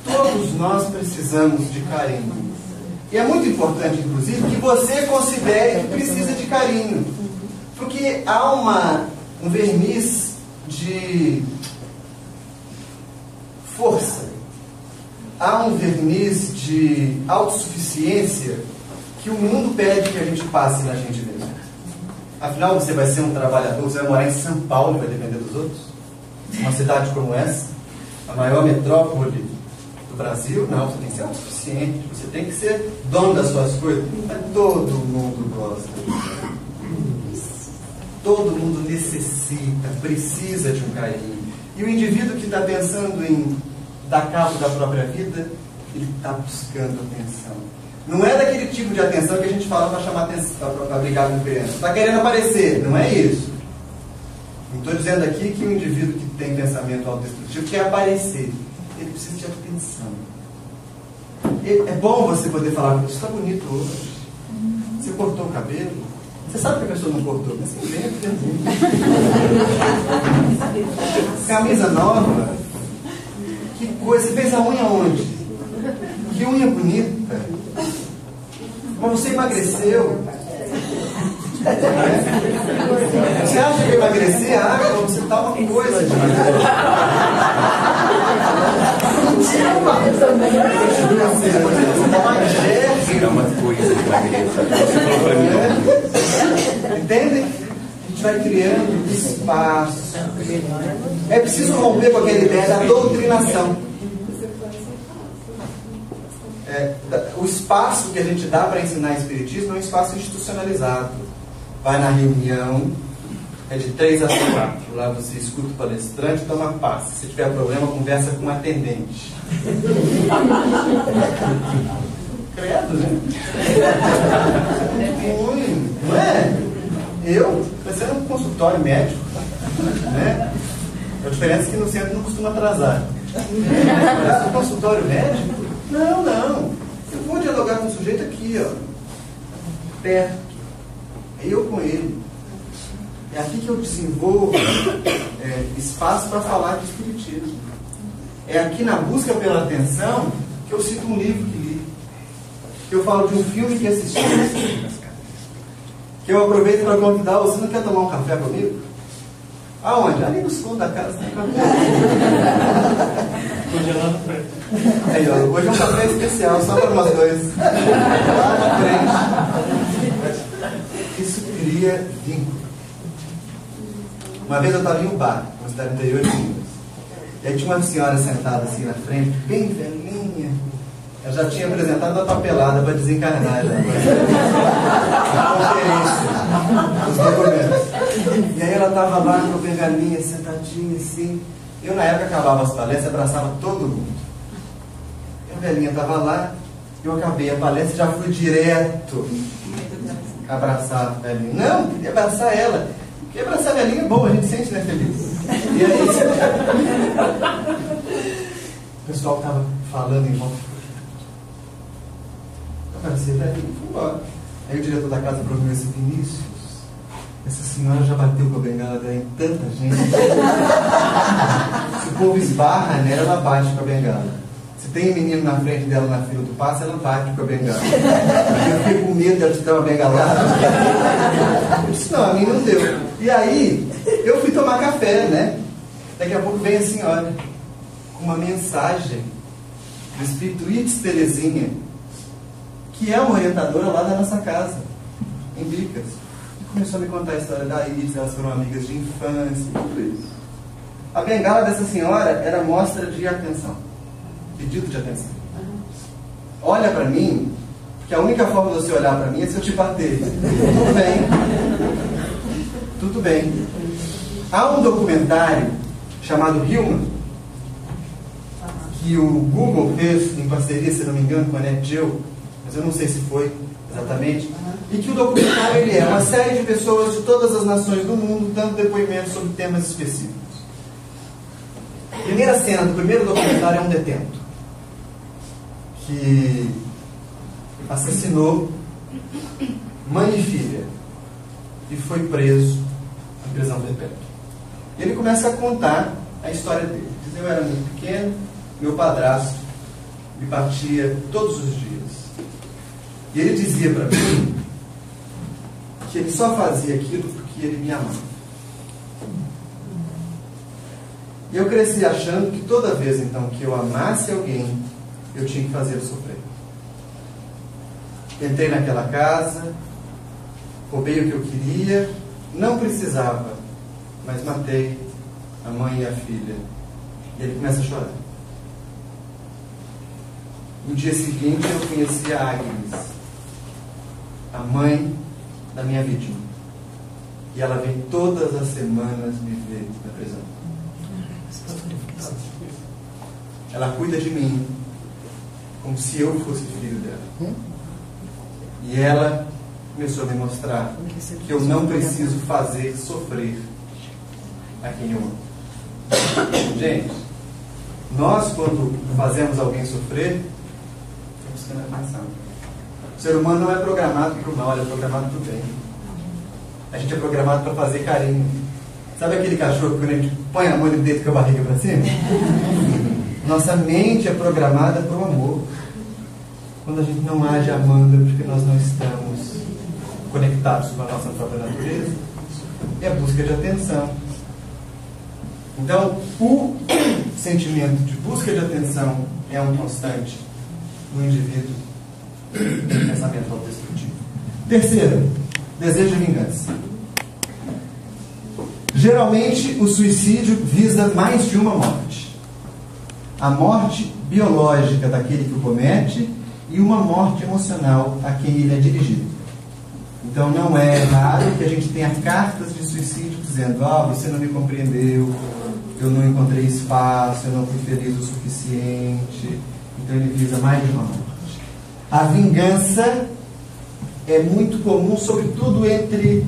Todos nós precisamos de carinho. E é muito importante, inclusive, que você considere que precisa de carinho. Porque há um verniz de força. Há um verniz de autossuficiência que o mundo pede que a gente passe na gente mesmo. Afinal, você vai ser um trabalhador, você vai morar em São Paulo e vai depender dos outros? Uma cidade como essa, a maior metrópole do Brasil, não, você tem que ser autossuficiente, você tem que ser dono das suas coisas. Mas todo mundo gosta. Todo mundo necessita, precisa de um carinho. E o indivíduo que está pensando em dar cabo da própria vida, ele está buscando atenção. Não é daquele tipo de atenção que a gente fala para chamar atenção, para brigar com criança. Está querendo aparecer, não é isso. Não estou dizendo aqui que o indivíduo que tem pensamento autodestrutivo quer aparecer. Ele precisa de atenção. É bom você poder falar, você está bonito hoje. Você cortou o cabelo. Você sabe que a pessoa não cortou, mas você inventa. Camisa nova. Que coisa, você fez a unha onde? Que unha bonita. Mas você emagreceu. Você acha que emagrecer? Você está uma coisa de Você está mais leve. É uma coisa de emagrecer. Você falou para mim. Entendem? A gente vai criando espaço. É preciso romper com aquela ideia da doutrinação. O espaço que a gente dá para ensinar espiritismo é um espaço institucionalizado. Vai na reunião, é de 3 às 4. Lá você escuta o palestrante, toma passe. Se tiver problema, conversa com o atendente. Credo, né? É ruim, não é? Eu, pensando num consultório médico, né? A diferença é que no centro não costuma atrasar. Mas no consultório médico, não. Eu vou dialogar com o sujeito aqui, ó, perto. Eu com ele. É aqui que eu desenvolvo espaço para falar de espiritismo. É aqui na busca pela atenção que eu cito um livro que li. Que eu falo de um filme que assisti. Que eu aproveito para convidar, você não quer tomar um café comigo? Aonde? Ali no fundo da casa tem café. Congelado perto. Aí, ó, hoje é um café especial, só para nós dois. Lá na frente. Isso cria vínculo. Uma vez eu estava em um bar, na cidade interior de Minas. E aí tinha uma senhora sentada assim na frente, bem velhinha. Eu já tinha apresentado a papelada para desencarnar. A conferência dos documentos. E aí ela estava lá com a bengalinha, sentadinha assim. Eu, na época, acabava as palestras, abraçava todo mundo. E a velhinha estava lá, eu acabei a palestra e já fui direto abraçar a velhinha. Não, queria abraçar ela. Porque abraçar a velhinha é bom, a gente sente, né, feliz. E aí, o pessoal estava falando em volta. Eu abracei a velhinha e fui embora. Aí o diretor da casa procurou esse Vinícius. Essa senhora já bateu com a bengala dela em tanta gente. Se o povo esbarra nela, ela bate com a bengala. Se tem um menino na frente dela na fila do passe, ela bate com a bengala. Eu fiquei com medo dela te dar uma bengalada. Eu disse, não, a mim não deu. E aí, eu fui tomar café, né? Daqui a pouco vem a senhora com uma mensagem do Espírito Itz Terezinha, que é uma orientadora lá da nossa casa, em Bicas. Começou a me contar a história da Iris, elas foram amigas de infância, tudo isso. A bengala dessa senhora era mostra de atenção, pedido de atenção. Olha para mim, porque a única forma de você olhar para mim é se eu te bater. Tudo bem. Tudo bem. Há um documentário chamado Human, que o Google fez em parceria, se não me engano, com a NetGeo, mas eu não sei se foi exatamente. E que o documentário ele é uma série de pessoas de todas as nações do mundo dando depoimentos sobre temas específicos. A primeira cena do primeiro documentário é um detento que assassinou mãe e filha e foi preso em prisão perpétua. E ele começa a contar a história dele. Diz, eu era muito pequeno, meu padrasto me batia todos os dias. E ele dizia para mim que ele só fazia aquilo porque ele me amava. E eu cresci achando que toda vez então que eu amasse alguém, eu tinha que fazer ele sofrer. Entrei naquela casa, roubei o que eu queria, não precisava, mas matei a mãe e a filha. E ele começa a chorar. No dia seguinte eu conheci a Agnes, a mãe da minha vítima. E ela vem todas as semanas me ver na prisão. Ela cuida de mim como se eu fosse filho dela. E ela começou a me mostrar que eu não preciso fazer sofrer a quem eu amo. Gente, nós quando fazemos alguém sofrer, estamos sendo atenção. O ser humano não é programado para o mal, ele é programado para o bem. A gente é programado para fazer carinho. Sabe aquele cachorro que quando a gente põe a mão e deita com a barriga para cima? Nossa mente é programada para o amor. Quando a gente não age amando é porque nós não estamos conectados com a nossa própria natureza. É a busca de atenção. Então, o sentimento de busca de atenção é um constante no indivíduo. Pensamento autodestrutivo. Terceiro, desejo de vingança. Geralmente o suicídio visa mais de uma morte. A morte biológica daquele que o comete e uma morte emocional a quem ele é dirigido. Então não é raro que a gente tenha cartas de suicídio dizendo: você não me compreendeu, eu não encontrei espaço, eu não fui feliz o suficiente. Então ele visa mais de uma morte. A vingança é muito comum, sobretudo entre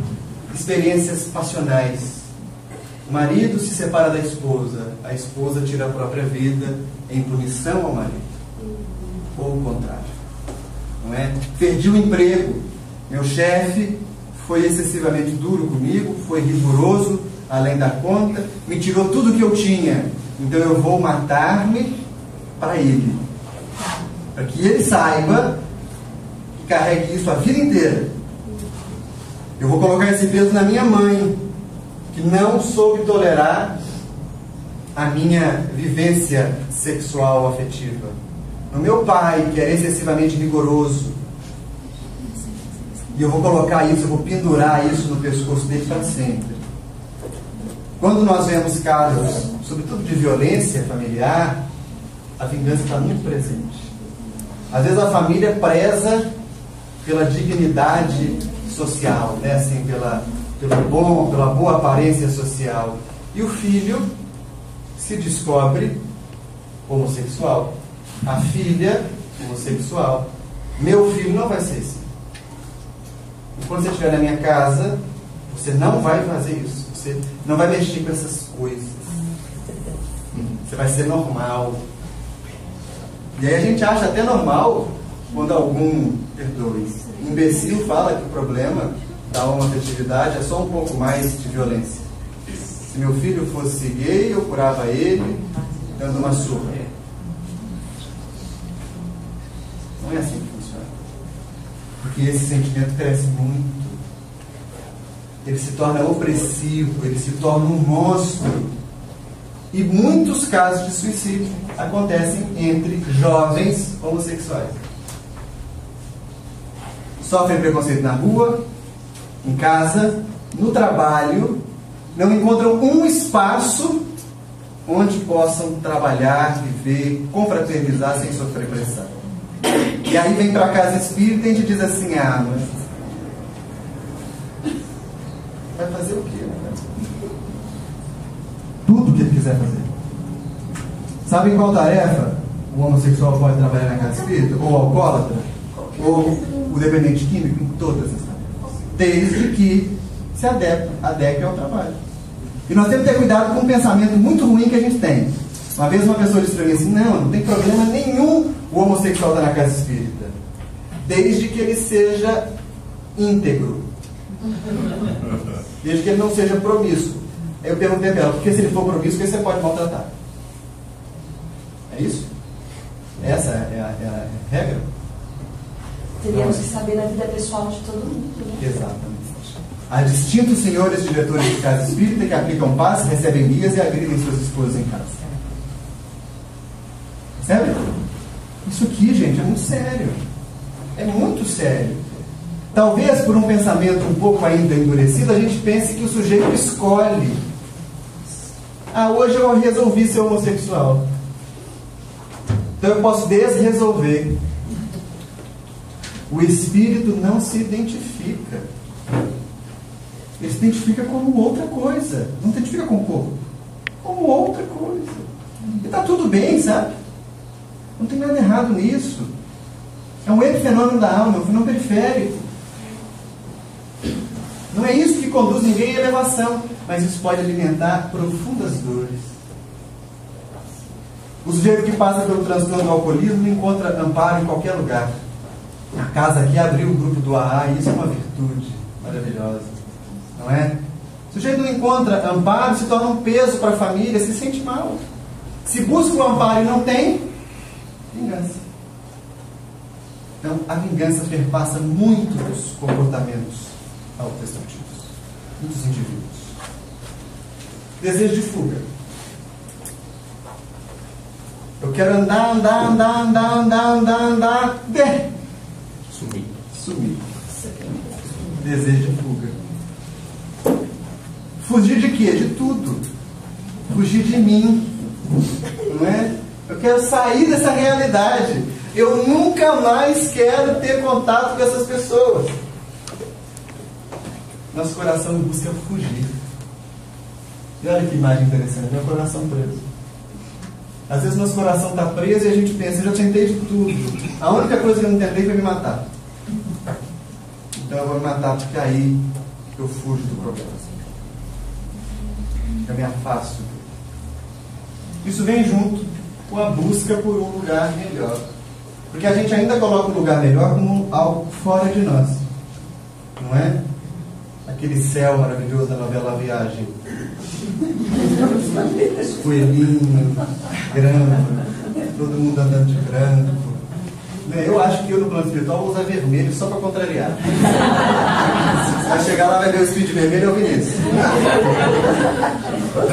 experiências passionais. O marido se separa da esposa, a esposa tira a própria vida em punição ao marido. Ou o contrário. Não é? Perdi o emprego, meu chefe foi excessivamente duro comigo, foi rigoroso, além da conta, me tirou tudo que eu tinha, então eu vou matar-me para ele. Para que ele saiba e carregue isso a vida inteira. Eu vou colocar esse peso na minha mãe, que não soube tolerar a minha vivência sexual afetiva. No meu pai, que era excessivamente rigoroso. E eu vou colocar isso, eu vou pendurar isso no pescoço dele para sempre. Quando nós vemos casos, sobretudo de violência familiar, a vingança está muito presente. Às vezes a família preza pela dignidade social, né? Assim, pela boa aparência social. E o filho se descobre homossexual. A filha, homossexual. Meu filho não vai ser assim. E quando você estiver na minha casa, você não vai fazer isso. Você não vai mexer com essas coisas. Você vai ser normal. E aí a gente acha até normal quando algum, perdoe, imbecil fala que o problema da homoafetividade é só um pouco mais de violência. Se meu filho fosse gay, eu curava ele dando uma surra. Não é assim que funciona. Porque esse sentimento cresce muito. Ele se torna opressivo, ele se torna um monstro. E muitos casos de suicídio acontecem entre jovens homossexuais. Sofrem preconceito na rua, em casa, no trabalho, não encontram um espaço onde possam trabalhar, viver, confraternizar sem sofrer pressão. E aí vem para a casa espírita e a gente diz assim: ah, mas vai fazer o quê? Tudo que ele quiser fazer. Sabe em qual tarefa o homossexual pode trabalhar na casa espírita? Ou o alcoólatra? Ou o dependente químico? Em todas as tarefas. Desde que se adeque ao trabalho. E nós temos que ter cuidado com um pensamento muito ruim que a gente tem. Uma vez uma pessoa disse para mim assim: não tem problema nenhum o homossexual estar na casa espírita, desde que ele seja íntegro. Desde que ele não seja promíscuo. Aí eu perguntei para ela: porque se ele for promíscuo, você pode maltratar? É isso? Essa é a regra? Teríamos que saber da vida pessoal de todo mundo, né? Exatamente. Há distintos senhores diretores de casa espírita que aplicam paz, recebem guias e agridem suas esposas em casa. Percebe? Isso aqui, gente, é muito sério. É muito sério. Talvez por um pensamento um pouco ainda endurecido, a gente pense que o sujeito escolhe. Ah, hoje eu resolvi ser homossexual, então eu posso desresolver. O espírito não se identifica. Ele se identifica como outra coisa. Não se identifica com o corpo. Como outra coisa. E está tudo bem, sabe? Não tem nada errado nisso. É um epifenômeno da alma, é um fenômeno periférico. Não é isso que conduz ninguém à elevação, mas isso pode alimentar profundas dores. O sujeito que passa pelo transtorno do alcoolismo encontra amparo em qualquer lugar. A casa aqui abriu o grupo do AA, e isso é uma virtude maravilhosa, não é? O sujeito não encontra amparo, se torna um peso para a família, se sente mal. Se busca o amparo e não tem, vingança. Então, a vingança perpassa muitos comportamentos autodestrutivos, muitos indivíduos. Desejo de fuga. Eu quero andar. Sumir. Desejo de fuga. Fugir de quê? De tudo. Fugir de mim. Não é? Eu quero sair dessa realidade. Eu nunca mais quero ter contato com essas pessoas. Nosso coração busca fugir. E olha que imagem interessante, meu coração preso. Às vezes nosso coração está preso e a gente pensa: eu já tentei de tudo. A única coisa que eu não tentei foi me matar. Então eu vou me matar porque aí eu fujo do problema. Eu me afasto. Isso vem junto com a busca por um lugar melhor. Porque a gente ainda coloca um lugar melhor como algo fora de nós. Não é? Aquele céu maravilhoso da novela A Viagem. Coelhinho, grama, todo mundo andando de branco. Eu acho que eu no plano espiritual vou usar vermelho só para contrariar. Vai chegar lá, vai ver o espírito de vermelho, é o Vinícius.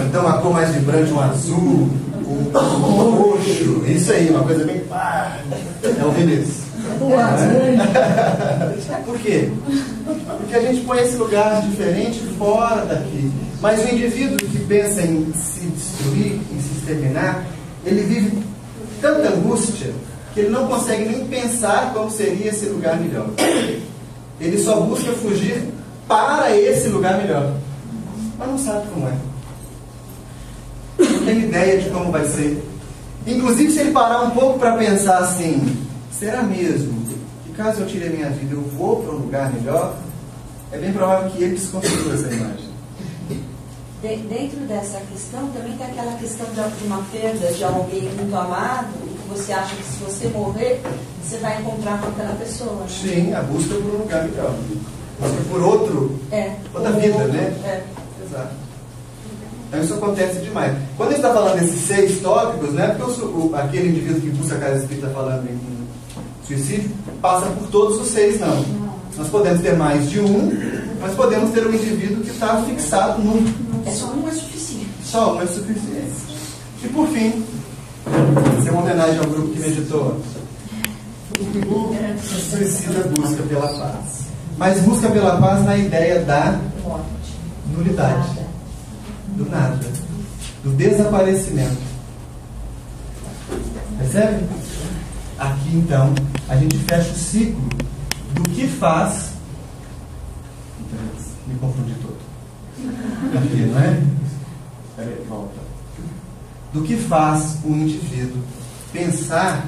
Então a cor mais vibrante, um azul, um roxo, isso aí, uma coisa bem... é o Vinícius. Por quê? Porque a gente põe esse lugar diferente fora daqui. Mas o indivíduo que pensa em se destruir, em se exterminar, ele vive tanta angústia que ele não consegue nem pensar como seria esse lugar melhor. Ele só busca fugir para esse lugar melhor, mas não sabe como é. Não tem ideia de como vai ser. Inclusive, se ele parar um pouco para pensar assim, será mesmo que caso eu tire a minha vida eu vou para um lugar melhor? É bem provável que ele desconstrua essa imagem. Dentro dessa questão, também tem aquela questão de uma perda de alguém muito amado, que você acha que se você morrer, você vai encontrar com aquela pessoa. Né? Sim, a busca por um lugar melhor. Busca por outra vida, né? Exato. Então isso acontece demais. Quando a gente está falando desses 6 tópicos, né? Porque aquele indivíduo que busca a casa espírita falando em suicídio, passa por todos os 6, não. Nós podemos ter mais de um, mas podemos ter um indivíduo que está fixado num. Só um é suficiente. Só um é suficiente. E por fim, isso é uma homenagem ao grupo que meditou. O suicida busca pela paz. Mas busca pela paz na ideia da nulidade, do nada, do desaparecimento. Percebe? Aqui então, a gente fecha o ciclo do que faz. Me confundi todo. Aqui, não é? Peraí, volta. Do que faz um indivíduo pensar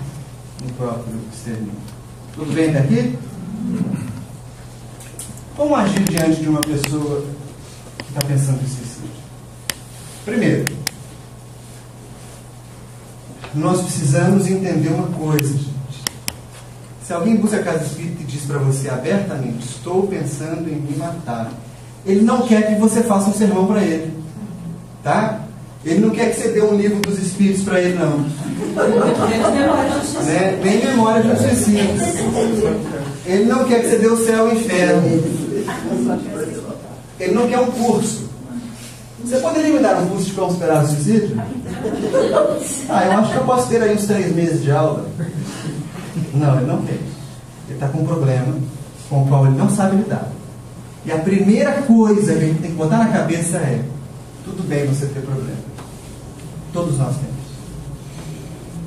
no próprio extermínio. Tudo bem até aqui? Como agir diante de uma pessoa que está pensando em suicídio? Primeiro, nós precisamos entender uma coisa, gente. Se alguém busca a casa espírita e diz para você abertamente, estou pensando em me matar, ele não quer que você faça um sermão para ele. Tá? Ele não quer que você dê um livro dos espíritos para ele, não. Né? Nem memória de um suicídio. Ele não quer que você dê o céu e o inferno. Ele não quer um curso. Você poderia me dar um curso de como superar o suicídio? Eu acho que eu posso ter aí uns 3 meses de aula. Não, ele não quer. Ele está com um problema com o qual ele não sabe lidar. E a primeira coisa que a gente tem que botar na cabeça é: tudo bem você ter problema. Todos nós temos.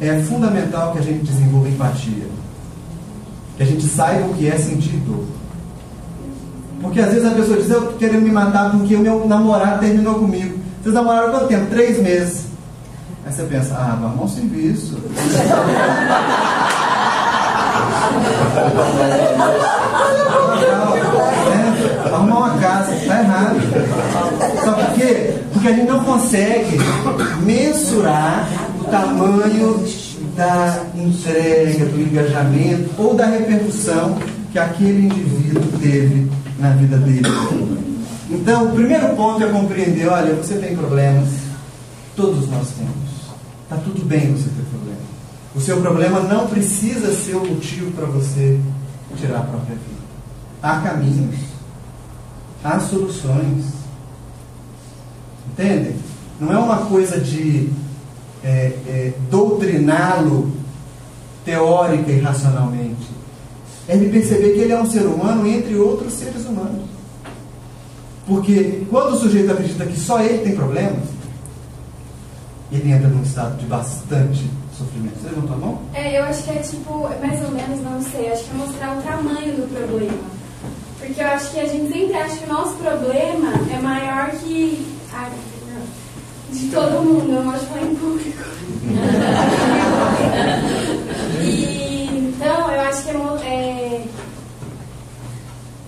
É fundamental que a gente desenvolva empatia. Que a gente saiba o que é sentir dor. Porque às vezes a pessoa diz: eu estou querendo me matar porque o meu namorado terminou comigo. Vocês namoraram quanto tempo? 3 meses. Aí você pensa: vamos ao serviço. Arrumar uma casa, está errado. Sabe por quê? Porque a gente não consegue mensurar o tamanho da entrega, do engajamento ou da repercussão que aquele indivíduo teve na vida dele. Então, o primeiro ponto é compreender: olha, você tem problemas, todos nós temos. Está tudo bem você ter problema. O seu problema não precisa ser o motivo para você tirar a própria vida. Há caminhos, há soluções. Entendem? Não é uma coisa de doutriná-lo teórica e racionalmente. É de perceber que ele é um ser humano entre outros seres humanos. Porque quando o sujeito acredita que só ele tem problemas, ele entra num estado de bastante sofrimento. Você levantou a mão? Eu acho que mais ou menos, não sei, acho que é mostrar o tamanho do problema. Porque eu acho que a gente sempre acha que o nosso problema é maior que de todo mundo. Eu não gosto de falar em público. Então, eu acho que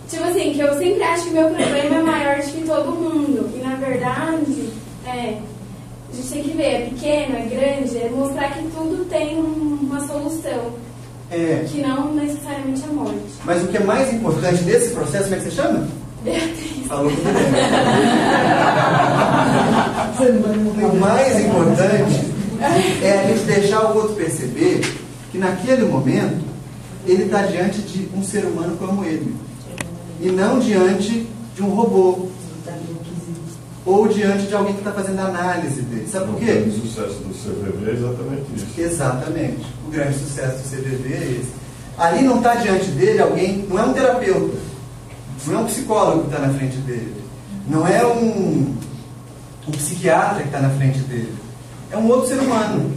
tipo assim, que eu sempre acho que o meu problema é maior do que todo mundo. E na verdade, a gente tem que ver, é pequeno, é grande, é mostrar que tudo tem uma solução. Que não necessariamente a morte. Mas o que é mais importante nesse processo, como é que você chama? Beatriz. Falou tudo bem. O mais importante é a gente deixar o outro perceber que naquele momento ele está diante de um ser humano como ele. E não diante de um robô. Ou diante de alguém que está fazendo análise dele. Sabe por quê? O sucesso do CVV é exatamente isso. Exatamente. O grande sucesso do CVV é esse. Ali não está diante dele alguém, não é um terapeuta, não é um psicólogo que está na frente dele, não é um psiquiatra que está na frente dele, é um outro ser humano.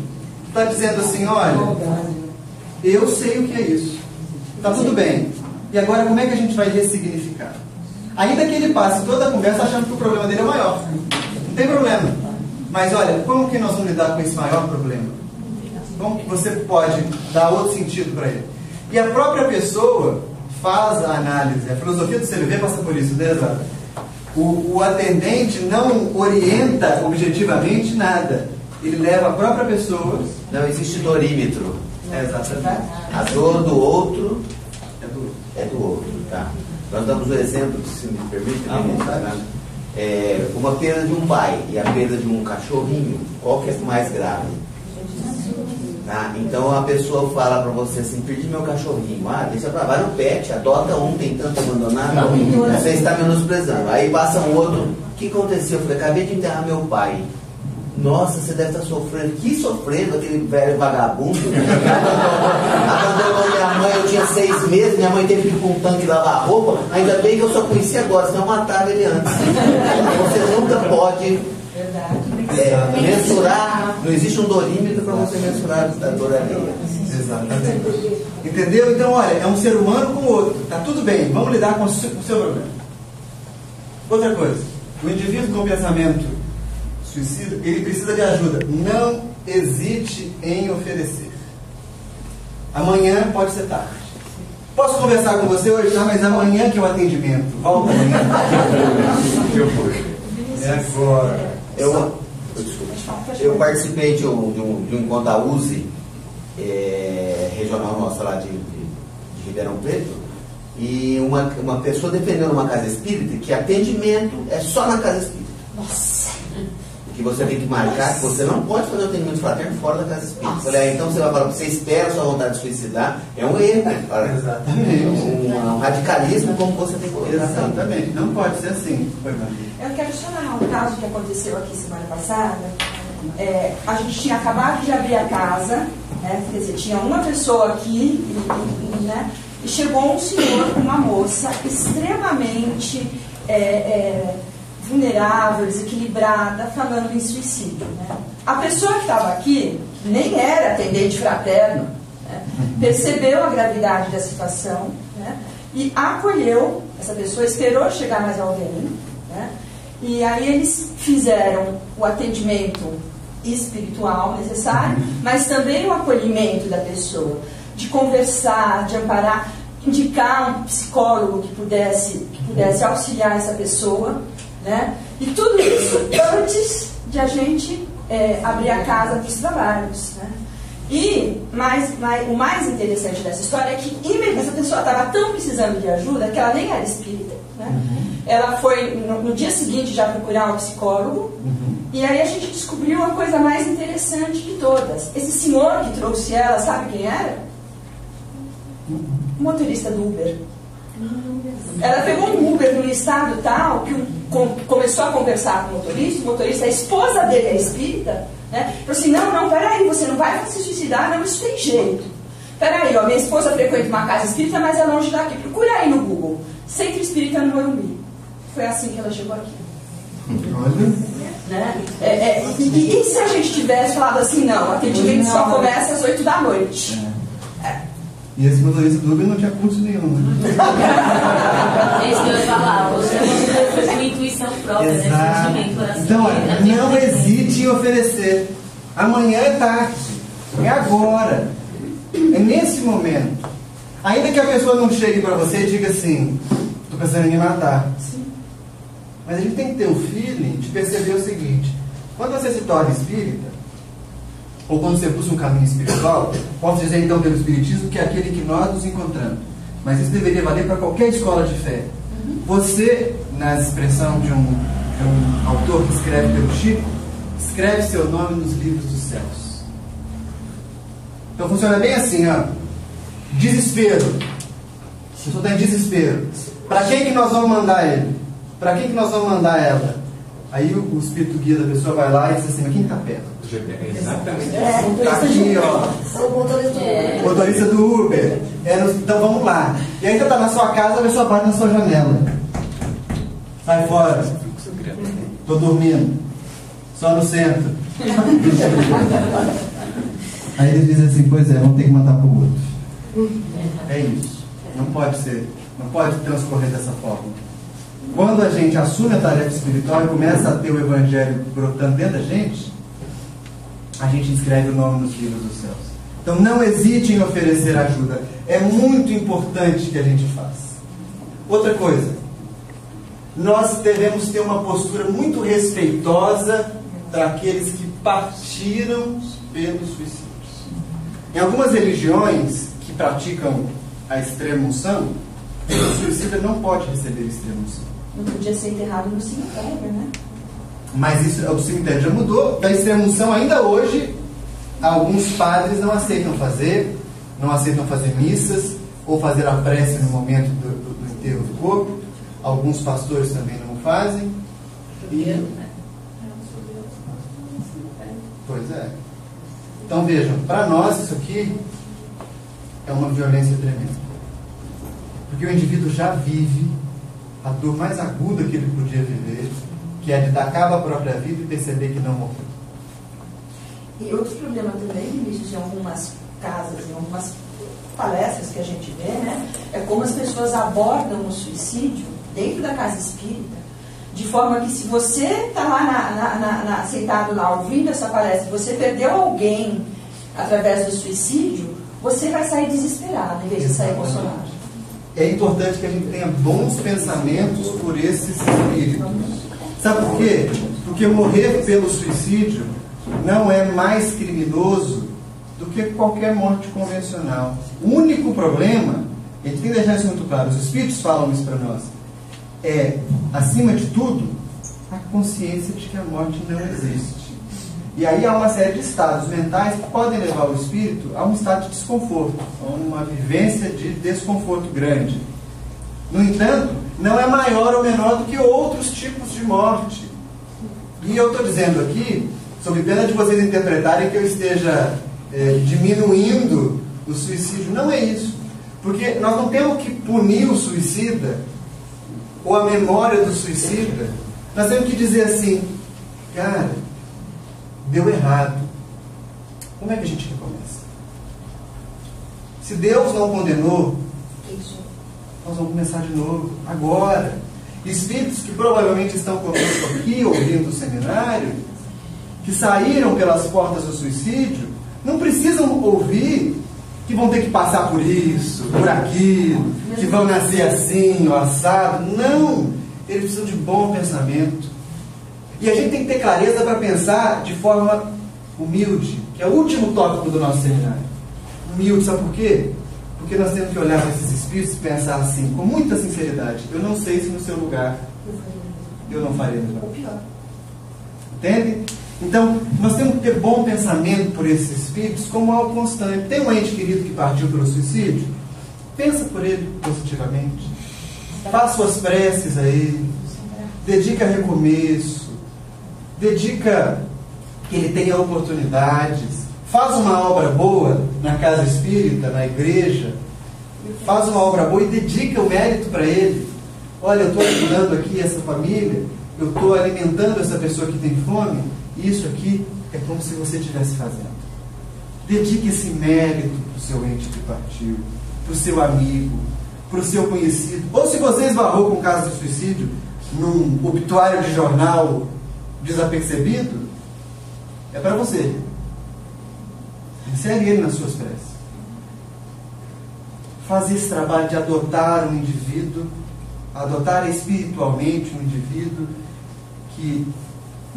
Está dizendo assim: olha, eu sei o que é isso. Está tudo bem. E agora como é que a gente vai ressignificar? Ainda que ele passe toda a conversa achando que o problema dele é maior. Não tem problema. Mas olha, como que nós vamos lidar com esse maior problema? Como que você pode dar outro sentido para ele? E a própria pessoa faz a análise. A filosofia do CVV passa por isso, né, Exato? O atendente não orienta objetivamente nada. Ele leva a própria pessoa. Não existe dorímetro. Exatamente. A dor do outro é do outro, tá? Nós damos um exemplo, se me permite, uma perda de um pai e a perda de um cachorrinho, qual que é mais grave? Tá? Então a pessoa fala para você assim, perdi meu cachorrinho, deixa pra lá no pet, adota um, tem tanto abandonado, você está menosprezando. Aí passa um outro, o que aconteceu? Eu falei, acabei de enterrar meu pai. Nossa, você deve estar sofrendo. Que sofrendo, aquele velho vagabundo. Abandonou minha mãe, eu tinha 6 meses, minha mãe teve que ir com um tanque lavar roupa. Ainda bem que eu só conheci agora, senão eu matava ele antes. Você nunca pode mensurar, não existe um dorímetro para você mensurar a dor alheia. Exatamente. Entendeu? Então, olha, é um ser humano com o outro. Tá tudo bem, vamos lidar com o seu problema. Outra coisa, o indivíduo com pensamento suicida, ele precisa de ajuda. Não hesite em oferecer. Amanhã pode ser tarde. Posso conversar com você hoje? Mas amanhã que é o atendimento. Volta amanhã. É agora. Eu participei de um encontro da USE, regional nossa lá de Ribeirão Preto, e uma pessoa defendendo uma casa espírita que atendimento é só na casa espírita. Nossa! Que você tem que marcar que você não pode fazer o atendimento fraterno fora da casa espírita. Falei, então você vai falar, você espera a sua vontade de suicidar, é um erro. Exatamente. Um radicalismo como você tem que colocar. Exatamente, não pode ser assim. Eu quero só narrar um caso que aconteceu aqui semana passada. A gente tinha acabado de abrir a casa, né? Quer dizer, tinha uma pessoa aqui, né? E chegou um senhor com uma moça extremamente vulnerável, desequilibrada, falando em suicídio. Né? A pessoa que estava aqui, que nem era atendente fraterno, né? Percebeu a gravidade da situação, né? E acolheu essa pessoa, esperou chegar mais alguém, né? E aí eles fizeram o atendimento espiritual necessário, mas também o acolhimento da pessoa, de conversar, de amparar, indicar um psicólogo que pudesse auxiliar essa pessoa, né? E tudo isso antes de a gente abrir a casa para os trabalhos, né? E o mais interessante dessa história é que essa pessoa estava tão precisando de ajuda que ela nem era espírita, né? Ela foi no dia seguinte já procurar um psicólogo, e aí a gente descobriu a coisa mais interessante de todas. Esse senhor que trouxe ela, sabe quem era? O motorista do Uber. Ela pegou um Uber num estado tal que começou a conversar com o motorista, a esposa dele é espírita, né? Falou assim, não, peraí, você não vai se suicidar, não, isso tem jeito. Peraí, minha esposa frequenta uma casa espírita, mas é longe daqui. Procura aí no Google, Centro Espírita no Morumbi. Foi assim que ela chegou aqui. Né? E se a gente tivesse falado assim, não, o atendimento só começa às 8 da noite. E esse motorista do Uber não tinha curso nenhum. Esse que eu ia falar, você foi com intuição própria, né? Sentimento, coração. Então, olha, não hesite em oferecer. Amanhã é tarde. É agora. É nesse momento. Ainda que a pessoa não chegue para você e diga assim, estou pensando em me matar. Mas a gente tem que ter o feeling de perceber o seguinte: quando você se torna espírita, ou quando você busca um caminho espiritual, posso dizer então pelo Espiritismo que é aquele que nós nos encontramos. Mas isso deveria valer para qualquer escola de fé. Você, na expressão de um autor que escreve pelo Chico, escreve seu nome nos livros dos céus. Então funciona bem assim, ó. Desespero. A pessoa está em desespero. Para quem que nós vamos mandar ele? Para quem que nós vamos mandar ela? Aí o espírito guia da pessoa vai lá e diz assim, mas quem está perto? Exatamente. Tá aqui, ó. Motorista do Uber. Então vamos lá. E aí você está na sua casa, a pessoa bate na sua janela. Sai fora. Estou dormindo. Só no centro. Aí eles dizem assim, pois é, vamos ter que mandar para o outro. É isso. Não pode ser. Não pode transcorrer dessa forma. quando a gente assume a tarefa espiritual e começa a ter o Evangelho brotando dentro da gente inscreve o nome nos livros dos céus. Então não hesite em oferecer ajuda. É muito importante que a gente faça. Outra coisa, nós devemos ter uma postura muito respeitosa para aqueles que partiram pelos suicídios. Em algumas religiões que praticam a extrema-unção, o suicida não pode receber extrema-unção. Não podia ser enterrado no cemitério, né? Mas isso, o cemitério já mudou. Da extrema-unção, ainda hoje, alguns padres não aceitam fazer missas, ou fazer a prece no momento do enterro do corpo. Alguns pastores também não fazem. Pois é. Então vejam, para nós isso aqui é uma violência tremenda. Porque o indivíduo já vive a dor mais aguda que ele podia viver, que é de dar cabo à própria vida e perceber que não morreu. E outro problema também, Vinícius, em algumas casas, em algumas palestras que a gente vê, né, é como as pessoas abordam o suicídio dentro da casa espírita, de forma que se você está lá sentado lá ouvindo essa palestra, você perdeu alguém através do suicídio, você vai sair desesperado em vez de sair emocionado. É importante que a gente tenha bons pensamentos por esses espíritos. Sabe por quê? Porque morrer pelo suicídio não é mais criminoso do que qualquer morte convencional. O único problema, a gente tem que deixar isso muito claro, os espíritos falam isso para nós, é, acima de tudo, a consciência de que a morte não existe. E aí há uma série de estados mentais que podem levar o espírito a um estado de desconforto, a uma vivência de desconforto grande. No entanto, não é maior ou menor do que outros tipos de morte. E eu estou dizendo aqui, sob pena de vocês interpretarem que eu esteja diminuindo o suicídio. Não é isso. Porque nós não temos que punir o suicida ou a memória do suicida. Nós temos que dizer assim, cara, deu errado. Como é que a gente recomeça? Se Deus não condenou, nós vamos começar de novo, agora. Espíritos que provavelmente estão conosco aqui, ouvindo o seminário, que saíram pelas portas do suicídio, não precisam ouvir que vão ter que passar por isso, por aquilo, que vão nascer assim, ou assado. Não! Eles precisam de bom pensamento. E a gente tem que ter clareza para pensar de forma humilde, que é o último tópico do nosso seminário. Humilde, sabe por quê? Porque nós temos que olhar para esses espíritos e pensar assim, com muita sinceridade, eu não sei se no seu lugar eu não faria melhor. Entende? Então, nós temos que ter bom pensamento por esses espíritos como algo constante. Tem um ente querido que partiu pelo suicídio? Pensa por ele positivamente. Faça suas preces a ele. Dedica a recomeço. Dedica que ele tenha oportunidades. Faz uma obra boa na casa espírita, na igreja. Faz uma obra boa e dedica o mérito para ele. Olha, eu estou ajudando aqui essa família, eu estou alimentando essa pessoa que tem fome, e isso aqui é como se você estivesse fazendo. Dedique esse mérito para o seu ente que partiu, para o seu amigo, para o seu conhecido. Ou se você esbarrou com um caso de suicídio num obituário de jornal desapercebido, é para você. Insere ele nas suas preces. Faz esse trabalho de adotar um indivíduo, adotar espiritualmente um indivíduo que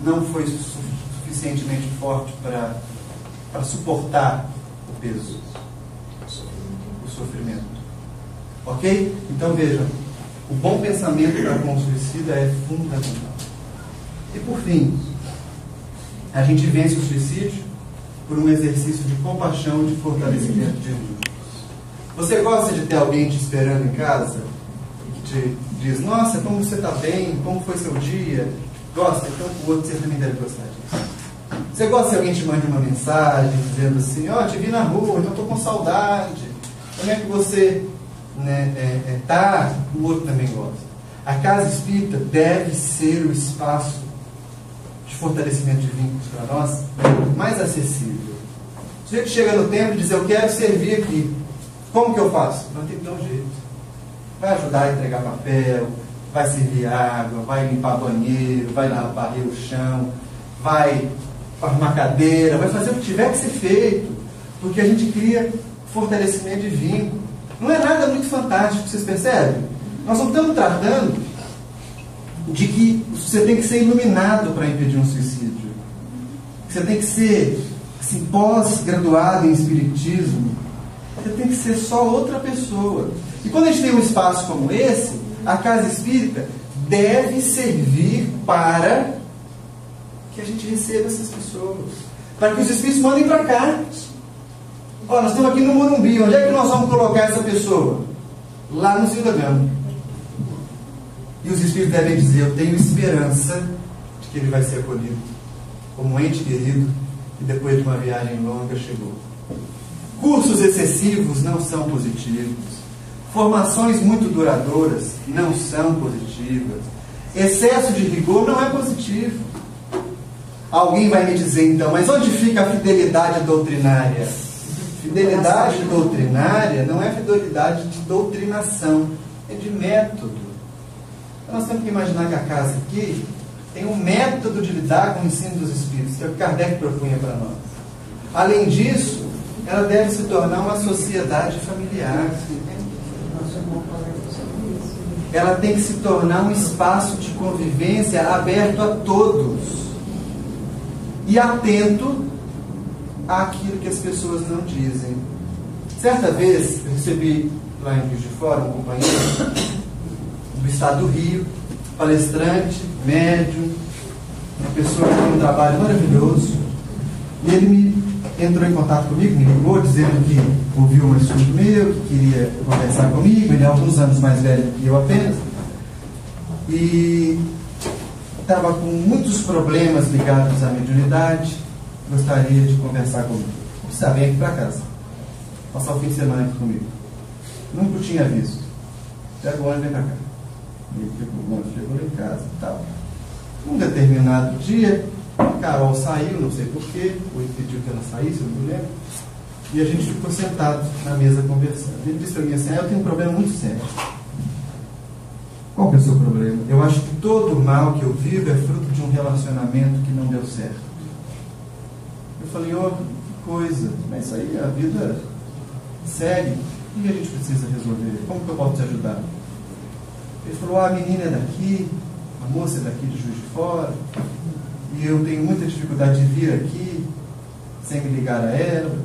não foi suficientemente forte para suportar o peso, o sofrimento. Ok? Então vejam, o bom pensamento para com o suicida é fundamental. E por fim, a gente vence o suicídio por um exercício de compaixão e de fortalecimento de vínculos. Você gosta de ter alguém te esperando em casa e que te diz, nossa, como você está bem, como foi seu dia? Gosta? Então o outro você também deve gostar disso. Você gosta que alguém te mande uma mensagem dizendo assim, ó, te vi na rua, eu estou com saudade, como é que você tá? O outro também gosta. A casa espírita deve ser o espaço de fortalecimento de vínculos para nós mais acessível. O sujeito chega no templo e diz, eu quero servir aqui. Como que eu faço? Não tem que dar um jeito. Vai ajudar a entregar papel, vai servir água, vai limpar banheiro, vai varrer o chão, vai arrumar cadeira, vai fazer o que tiver que ser feito, porque a gente cria fortalecimento de vínculo. Não é nada muito fantástico, vocês percebem? Nós não estamos tratando de que você tem que ser iluminado para impedir um suicídio. Você tem que ser assim, pós-graduado em espiritismo. Você tem que ser só outra pessoa. E quando a gente tem um espaço como esse, a casa espírita deve servir para que a gente receba essas pessoas, para que os espíritos mandem para cá. Ó, nós estamos aqui no Morumbi, onde é que nós vamos colocar essa pessoa? Lá no Zio da Gama. E os espíritos devem dizer: eu tenho esperança de que ele vai ser acolhido como um ente querido e depois de uma viagem longa chegou. Cursos excessivos não são positivos. Formações muito duradouras não são positivas. Excesso de rigor não é positivo. Alguém vai me dizer então, mas onde fica a fidelidade doutrinária? Fidelidade doutrinária não é fidelidade de doutrinação, é de método. Então nós temos que imaginar que a casa aqui tem um método de lidar com o ensino dos espíritos, que é o que Kardec propunha para nós. Além disso, ela deve se tornar uma sociedade familiar. Ela tem que se tornar um espaço de convivência aberto a todos e atento àquilo que as pessoas não dizem. Certa vez, eu recebi lá em Juiz de Fora um companheiro do estado do Rio, palestrante, médium, uma pessoa que tem um trabalho maravilhoso, e ele me entrou em contato comigo, me ligou dizendo que ouviu um assunto meu, que queria conversar comigo. Ele é alguns anos mais velho que eu apenas, e estava com muitos problemas ligados à mediunidade, gostaria de conversar comigo. Precisa vir aqui para casa, passar o fim de semana aqui comigo. Nunca o tinha visto. Até agora vem para cá. Ele chegou lá em casa e tal. Um determinado dia, a Carol saiu, não sei porquê, ou ele pediu que ela saísse, eu não me lembro, e a gente ficou sentado na mesa conversando. Ele disse para mim assim: eu tenho um problema muito sério. Qual que é o seu problema? Eu acho que todo o mal que eu vivo é fruto de um relacionamento que não deu certo. Eu falei: oh, que coisa, mas isso aí a vida segue, o que a gente precisa resolver? Como que eu posso te ajudar? Ele falou: a menina é daqui, a moça é daqui de Juiz de Fora, e eu tenho muita dificuldade de vir aqui sem me ligar a ela.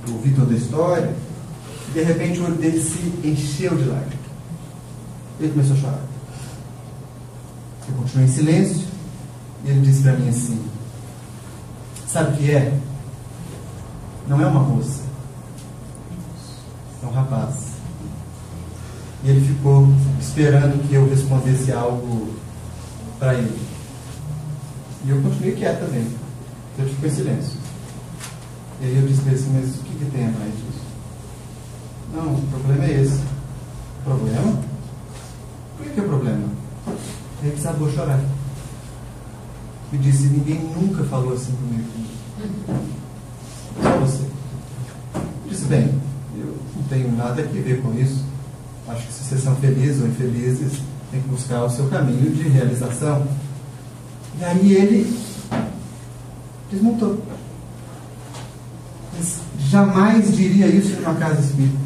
Eu ouvi toda a história, e de repente o olho dele se encheu de lágrimas. Ele começou a chorar. Eu continuei em silêncio, e ele disse para mim assim: sabe o que é? Não é uma moça, é um rapaz. E ele ficou esperando que eu respondesse algo para ele. E eu continuei quieto também. Eu fiquei em silêncio. E aí eu disse assim: mas o que tem a mais disso? Não, o problema é esse. Problema? Por que é problema? Ele desabou chorar. E disse: ninguém nunca falou assim comigo. Só você. Eu disse: bem, eu não tenho nada a ver com isso. Acho que se vocês são felizes ou infelizes, tem que buscar o seu caminho de realização. E aí ele desmontou. Mas jamais diria isso numa casa espírita.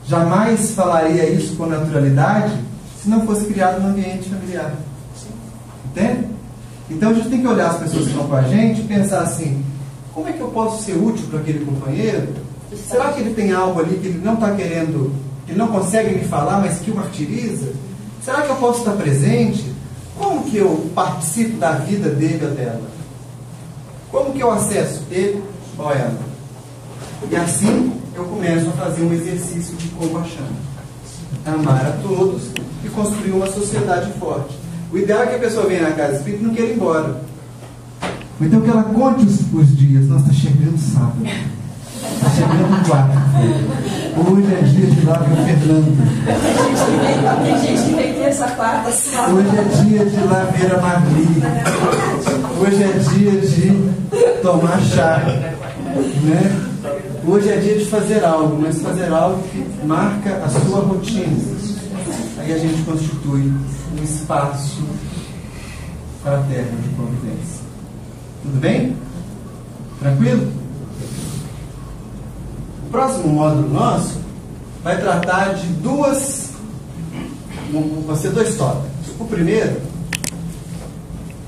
Jamais falaria isso com naturalidade se não fosse criado no ambiente familiar. Entende? Então a gente tem que olhar as pessoas que estão com a gente e pensar assim: como é que eu posso ser útil para aquele companheiro? Será que ele tem algo ali que ele não está querendo, que ele não consegue me falar, mas que o martiriza? Será que eu posso estar presente? Como que eu participo da vida dele ou dela? Como que eu acesso ele ou ela? E assim eu começo a fazer um exercício de compaixão. Amar a todos e construir uma sociedade forte. O ideal é que a pessoa venha na casa espírita e não queira ir embora. Então que ela conte os dias. Nós está chegando sábado. Está chegando quarto. Hoje é dia de lá ver o Fernando. Tem gente que vem terça, quarta, sábado. Hoje é dia de lá ver a Marli. Hoje é dia de tomar chá. Né? Hoje é dia de fazer algo, mas fazer algo que marca a sua rotina. Aí a gente constitui um espaço fraterno de convivência. Tudo bem? Tranquilo? O próximo módulo nosso vai tratar de vão ser dois tópicos. O primeiro,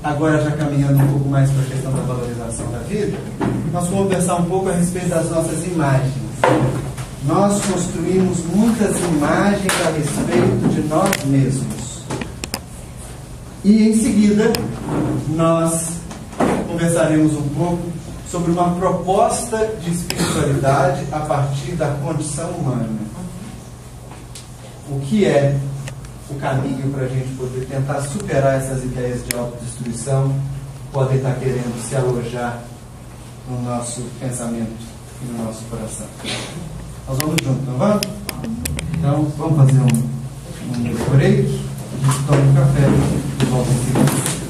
agora já caminhando um pouco mais para a questão da valorização da vida, nós vamos conversar um pouco a respeito das nossas imagens. Nós construímos muitas imagens a respeito de nós mesmos. E em seguida, nós conversaremos um pouco sobre uma proposta de espiritualidade a partir da condição humana. O que é o caminho para a gente poder tentar superar essas ideias de autodestruição que podem estar querendo se alojar no nosso pensamento e no nosso coração. Nós vamos juntos, não vamos? Então, vamos fazer um break, a gente toma um café e volta em seguida.